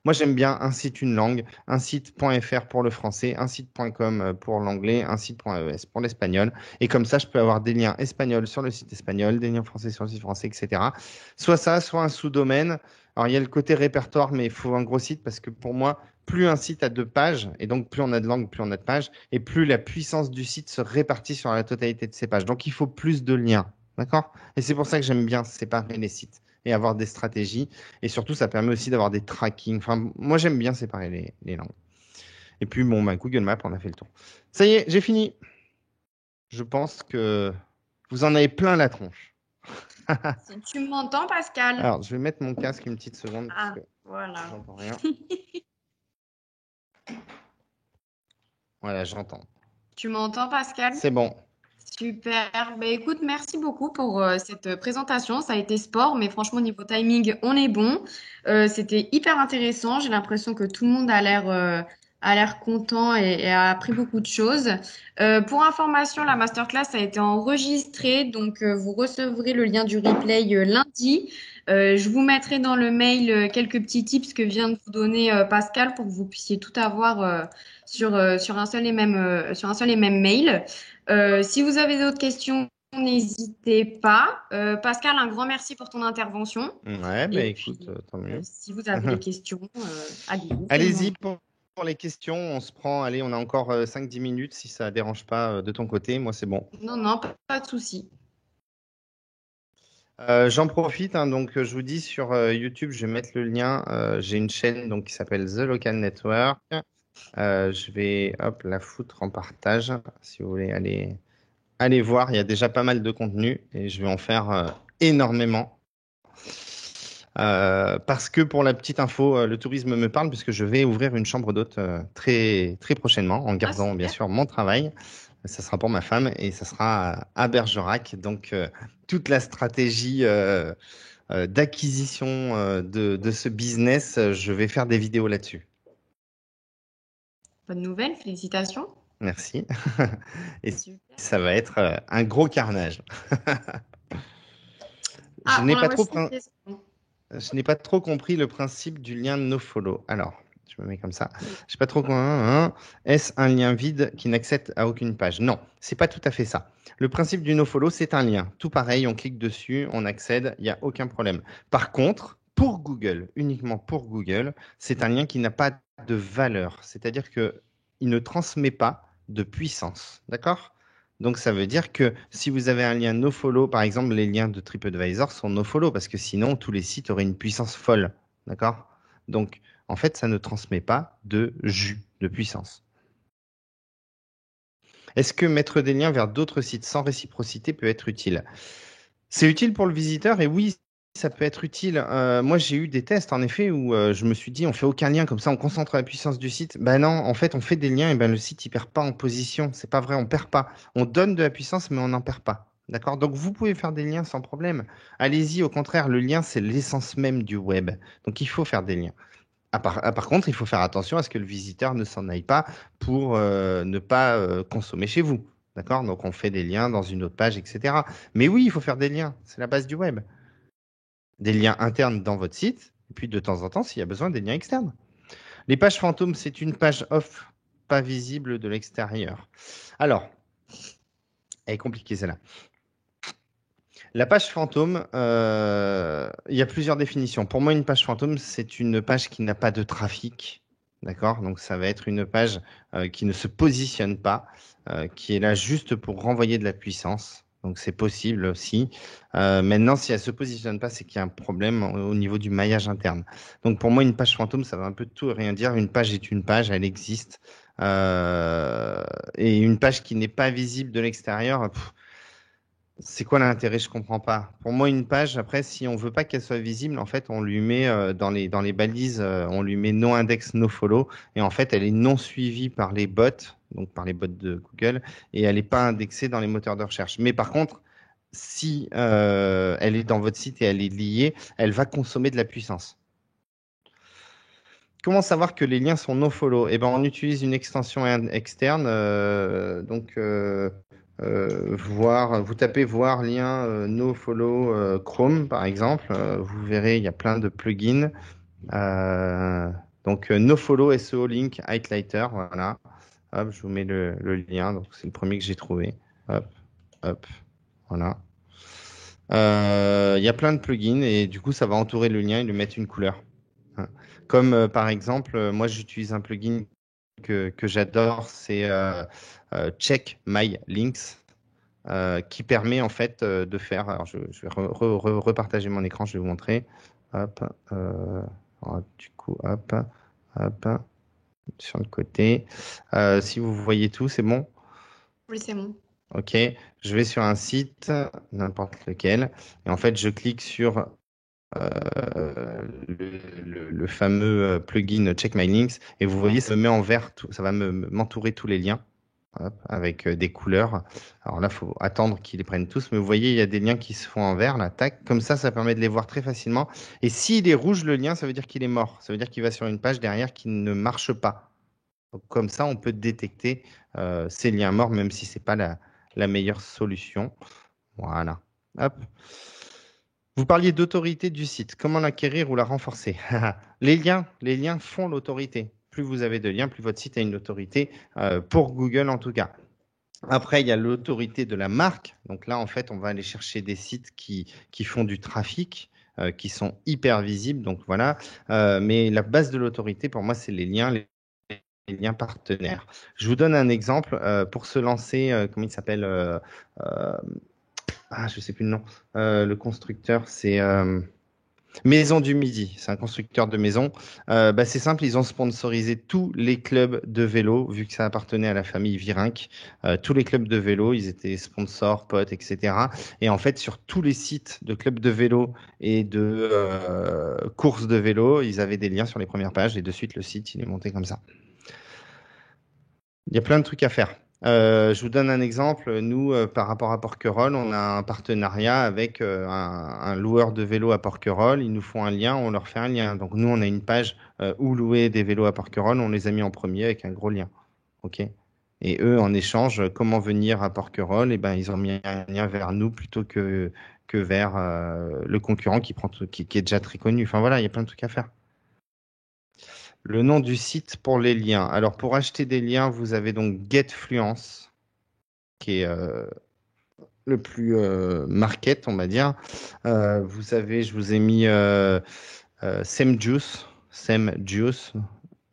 Moi, j'aime bien un site, une langue, un site .fr pour le français, un site .com pour l'anglais, un site .es pour l'espagnol. Et comme ça, je peux avoir des liens espagnols sur le site espagnol, des liens français sur le site français, etc. Soit ça, soit un sous-domaine. Alors, il y a le côté répertoire, mais il faut un gros site parce que pour moi, plus un site a de pages, et donc plus on a de langues, plus on a de pages, et plus la puissance du site se répartit sur la totalité de ses pages. Donc, il faut plus de liens. D'accord? Et c'est pour ça que j'aime bien séparer les sites et avoir des stratégies. Et surtout, ça permet aussi d'avoir des trackings. Enfin, moi, j'aime bien séparer les langues. Et puis, bon, Google Maps, on a fait le tour. Ça y est, j'ai fini. Je pense que vous en avez plein la tronche. Si tu m'entends, Pascal? Alors, je vais mettre mon casque une petite seconde parce Ah, que voilà. j'entends rien. Voilà, j'entends. Tu m'entends, Pascal? C'est bon. Super. Ben, écoute, merci beaucoup pour cette présentation. Ça a été sport, mais franchement, niveau timing, on est bon. C'était hyper intéressant. J'ai l'impression que tout le monde a l'air content et a appris beaucoup de choses. Pour information, la masterclass a été enregistrée, donc vous recevrez le lien du replay lundi. Je vous mettrai dans le mail quelques petits tips que vient de vous donner Pascal pour que vous puissiez tout avoir sur sur un seul et même mail. Si vous avez d'autres questions, n'hésitez pas. Pascal, un grand merci pour ton intervention. Ouais, bah Et écoute, puis, tant mieux. si vous avez des questions, allez-y, c'est le Allez-y moment. pour les questions. On se prend, allez, on a encore 5-10 minutes si ça ne dérange pas de ton côté. Moi, c'est bon. Non, non, pas de souci. J'en profite, hein, donc je vous dis sur YouTube, je vais mettre le lien. J'ai une chaîne donc, qui s'appelle The Local Network. Je vais hop, la foutre en partage si vous voulez aller voir. Il y a déjà pas mal de contenu et je vais en faire énormément. Parce que pour la petite info, le tourisme me parle puisque je vais ouvrir une chambre d'hôte très, très prochainement en Ah, gardant bien super. sûr mon travail. Ça sera pour ma femme et ça sera à Bergerac. Donc, toute la stratégie d'acquisition de ce business, je vais faire des vidéos là-dessus. Bonne nouvelle, félicitations. Merci. Et Super. ça va être un gros carnage. Je Ah, n'ai on a pas trop, reçu une question. je n'ai pas trop compris le principe du lien nofollow. Alors, je me mets comme ça. Oui. Je sais pas trop Est-ce un lien vide qui n'accède à aucune page? Non, c'est pas tout à fait ça. Le principe du nofollow, c'est un lien. Tout pareil, on clique dessus, on accède, il n'y a aucun problème. Par contre, pour Google, uniquement pour Google, c'est un lien qui n'a pas de valeur. C'est-à-dire qu'il ne transmet pas de puissance. D'accord? Donc, ça veut dire que si vous avez un lien nofollow, par exemple, les liens de TripAdvisor sont nofollow parce que sinon, tous les sites auraient une puissance folle. D'accord? Donc, en fait, ça ne transmet pas de jus, de puissance. Est-ce que mettre des liens vers d'autres sites sans réciprocité peut être utile? C'est utile pour le visiteur et oui, ça peut être utile. Moi, j'ai eu des tests en effet où je me suis dit, on fait aucun lien, comme ça on concentre la puissance du site. Ben non, en fait, on fait des liens et ben le site il perd pas en position. C'est pas vrai, on perd pas. On donne de la puissance, mais on n'en perd pas. D'accord? Donc vous pouvez faire des liens sans problème. Allez-y, au contraire, le lien c'est l'essence même du web. Donc il faut faire des liens. Par contre, il faut faire attention à ce que le visiteur ne s'en aille pas pour ne pas consommer chez vous. D'accord? Donc, on fait des liens dans une autre page, etc. Mais oui, il faut faire des liens. C'est la base du web. Des liens internes dans votre site. Et puis, de temps en temps, s'il y a besoin, des liens externes. Les pages fantômes, c'est une page off, pas visible de l'extérieur. Alors, elle est compliquée celle-là. La page fantôme, il y a plusieurs définitions. Pour moi, une page fantôme, c'est une page qui n'a pas de trafic. D'accord? Donc, ça va être une page qui ne se positionne pas, qui est là juste pour renvoyer de la puissance. Donc, c'est possible aussi. Maintenant, si elle ne se positionne pas, c'est qu'il y a un problème au niveau du maillage interne. Donc, pour moi, une page fantôme, ça va un peu tout et rien dire. Une page est une page, elle existe. Et une page qui n'est pas visible de l'extérieur, c'est quoi l'intérêt? Je comprends pas. Pour moi, une page, après, si on veut pas qu'elle soit visible, en fait, on lui met dans les balises, on lui met no index, no follow, et en fait, elle est non suivie par les bots, donc par les bots de Google, et elle n'est pas indexée dans les moteurs de recherche. Mais par contre, si elle est dans votre site et elle est liée, elle va consommer de la puissance. Comment savoir que les liens sont no follow? Eh ben, on utilise une extension externe, vous tapez voir lien no follow Chrome par exemple, vous verrez il y a plein de plugins. No follow SEO link highlighter, voilà. Hop, je vous mets le lien, donc c'est le premier que j'ai trouvé. Hop, hop, voilà. Il y a plein de plugins et du coup ça va entourer le lien et lui mettre une couleur. Hein. Comme par exemple, moi j'utilise un plugin que j'adore, c'est Check My Links. Qui permet en fait de faire. Alors, je vais repartager mon écran, je vais vous montrer. Hop, du coup, hop, hop, sur le côté. Si vous voyez tout, c'est bon? Oui, c'est bon. Ok, je vais sur un site, n'importe lequel, et en fait, je clique sur le fameux plugin Check My Links, et vous voyez, ça me met en vert, ça va m'entourer tous les liens. Hop, avec des couleurs. Alors là, il faut attendre qu'ils les prennent tous. Mais vous voyez, il y a des liens qui se font en vert, là, tac. Comme ça permet de les voir très facilement. Et s'il est rouge, le lien, ça veut dire qu'il est mort. Ça veut dire qu'il va sur une page derrière qui ne marche pas. Donc, comme ça, on peut détecter ces liens morts, même si ce n'est pas la meilleure solution. Voilà. Hop. Vous parliez d'autorité du site. Comment l'acquérir ou la renforcer? Les liens font l'autorité. Plus vous avez de liens, plus votre site a une autorité, pour Google en tout cas. Après, il y a l'autorité de la marque. Donc là, en fait, on va aller chercher des sites qui font du trafic, qui sont hyper visibles. Donc voilà. Mais la base de l'autorité, pour moi, c'est les liens partenaires. Je vous donne un exemple. Pour se lancer, comment il s'appelle je sais plus le nom. Le constructeur, c'est Maison du Midi. C'est un constructeur de maisons. C'est simple, ils ont sponsorisé tous les clubs de vélo, vu que ça appartenait à la famille Virenque. Tous les clubs de vélo, ils étaient sponsors, potes, etc. Et en fait, sur tous les sites de clubs de vélo et de courses de vélo, ils avaient des liens sur les premières pages et de suite, le site, il est monté comme ça. Il y a plein de trucs à faire. Je vous donne un exemple. Nous, par rapport à Porquerolles, on a un partenariat avec un loueur de vélos à Porquerolles. Ils nous font un lien, on leur fait un lien. Donc nous, on a une page où louer des vélos à Porquerolles. On les a mis en premier avec un gros lien. OK? Et eux, en échange, comment venir à Porquerolles? Eh ben, ils ont mis un lien vers nous plutôt que vers le concurrent qui est déjà très connu. Enfin voilà, il y a plein de trucs à faire. Le nom du site pour les liens. Alors, pour acheter des liens, vous avez donc GetFluence, qui est le plus market, on va dire. Vous avez, je vous ai mis SEMJuice, SEMJuice,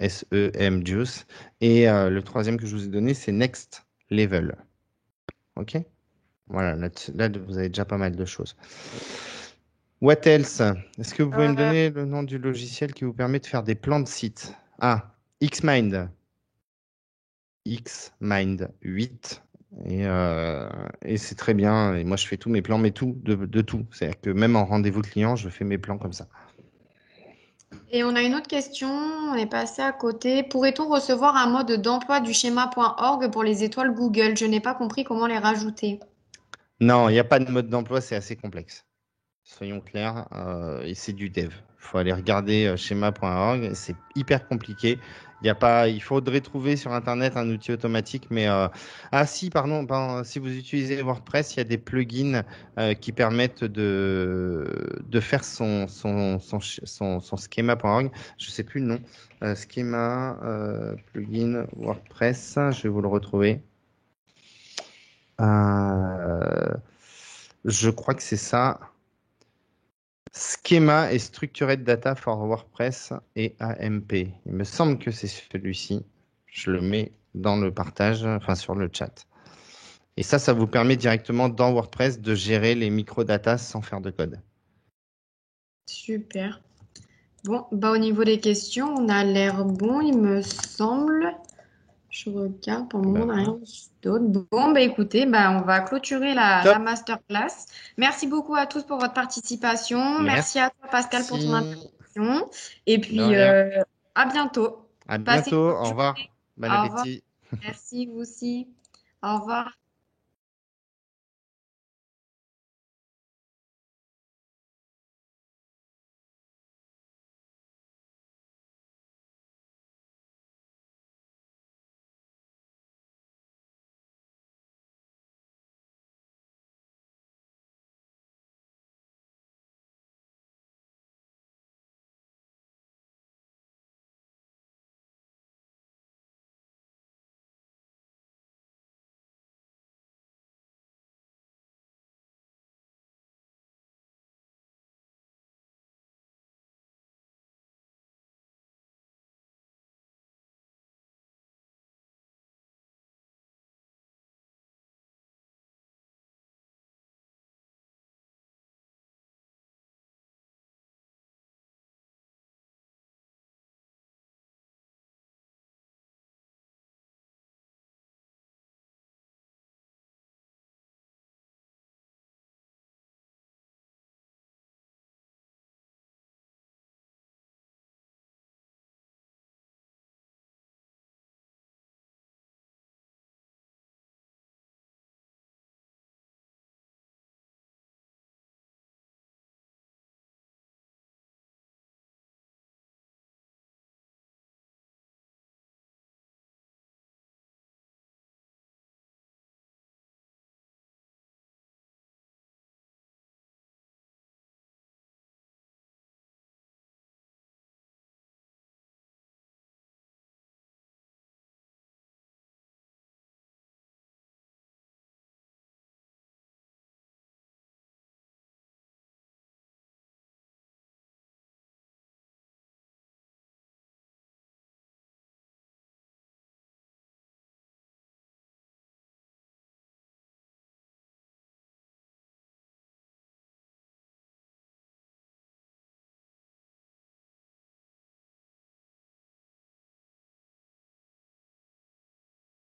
S-E-M-Juice. Et le troisième que je vous ai donné, c'est Next Level. OK? Voilà, là, vous avez déjà pas mal de choses. What else? Est-ce que vous pouvez me Euh, donner le nom du logiciel qui vous permet de faire des plans de site? Ah, Xmind. Xmind 8. Et c'est très bien. Et moi, je fais tous mes plans, mais tout, de tout. C'est-à-dire que même en rendez-vous client, je fais mes plans comme ça. Et on a une autre question, on est passé à côté. Pourrait-on recevoir un mode d'emploi du schéma.org pour les étoiles Google? Je n'ai pas compris comment les rajouter. Non, il n'y a pas de mode d'emploi, c'est assez complexe. Soyons clairs, et c'est du dev. Il faut aller regarder schéma.org, c'est hyper compliqué. Il y a pas, il faudrait trouver sur Internet un outil automatique, mais ah si, pardon, si vous utilisez WordPress, il y a des plugins qui permettent de faire son schema.org. Je ne sais plus le nom. Schema, plugin WordPress, je vais vous le retrouver. Euh, je crois que c'est ça. Schema et Structured Data for WordPress et AMP. Il me semble que c'est celui-ci. Je le mets dans le partage, enfin sur le chat. Et ça vous permet directement dans WordPress de gérer les microdatas sans faire de code. Super. Bon, bah au niveau des questions, on a l'air bon, il me semble. Je regarde, pour le moment, on n'a D'accord. rien d'autre. Bon, bah écoutez, bah, on va clôturer la Top. masterclass. Merci beaucoup à tous pour votre participation. Merci à toi, Pascal, pour ton Merci. introduction. Et De puis, rien. à bientôt. À Passez une bientôt. bonne Au journée. revoir. Bon Au revoir. appétit. Merci, vous aussi. Au revoir.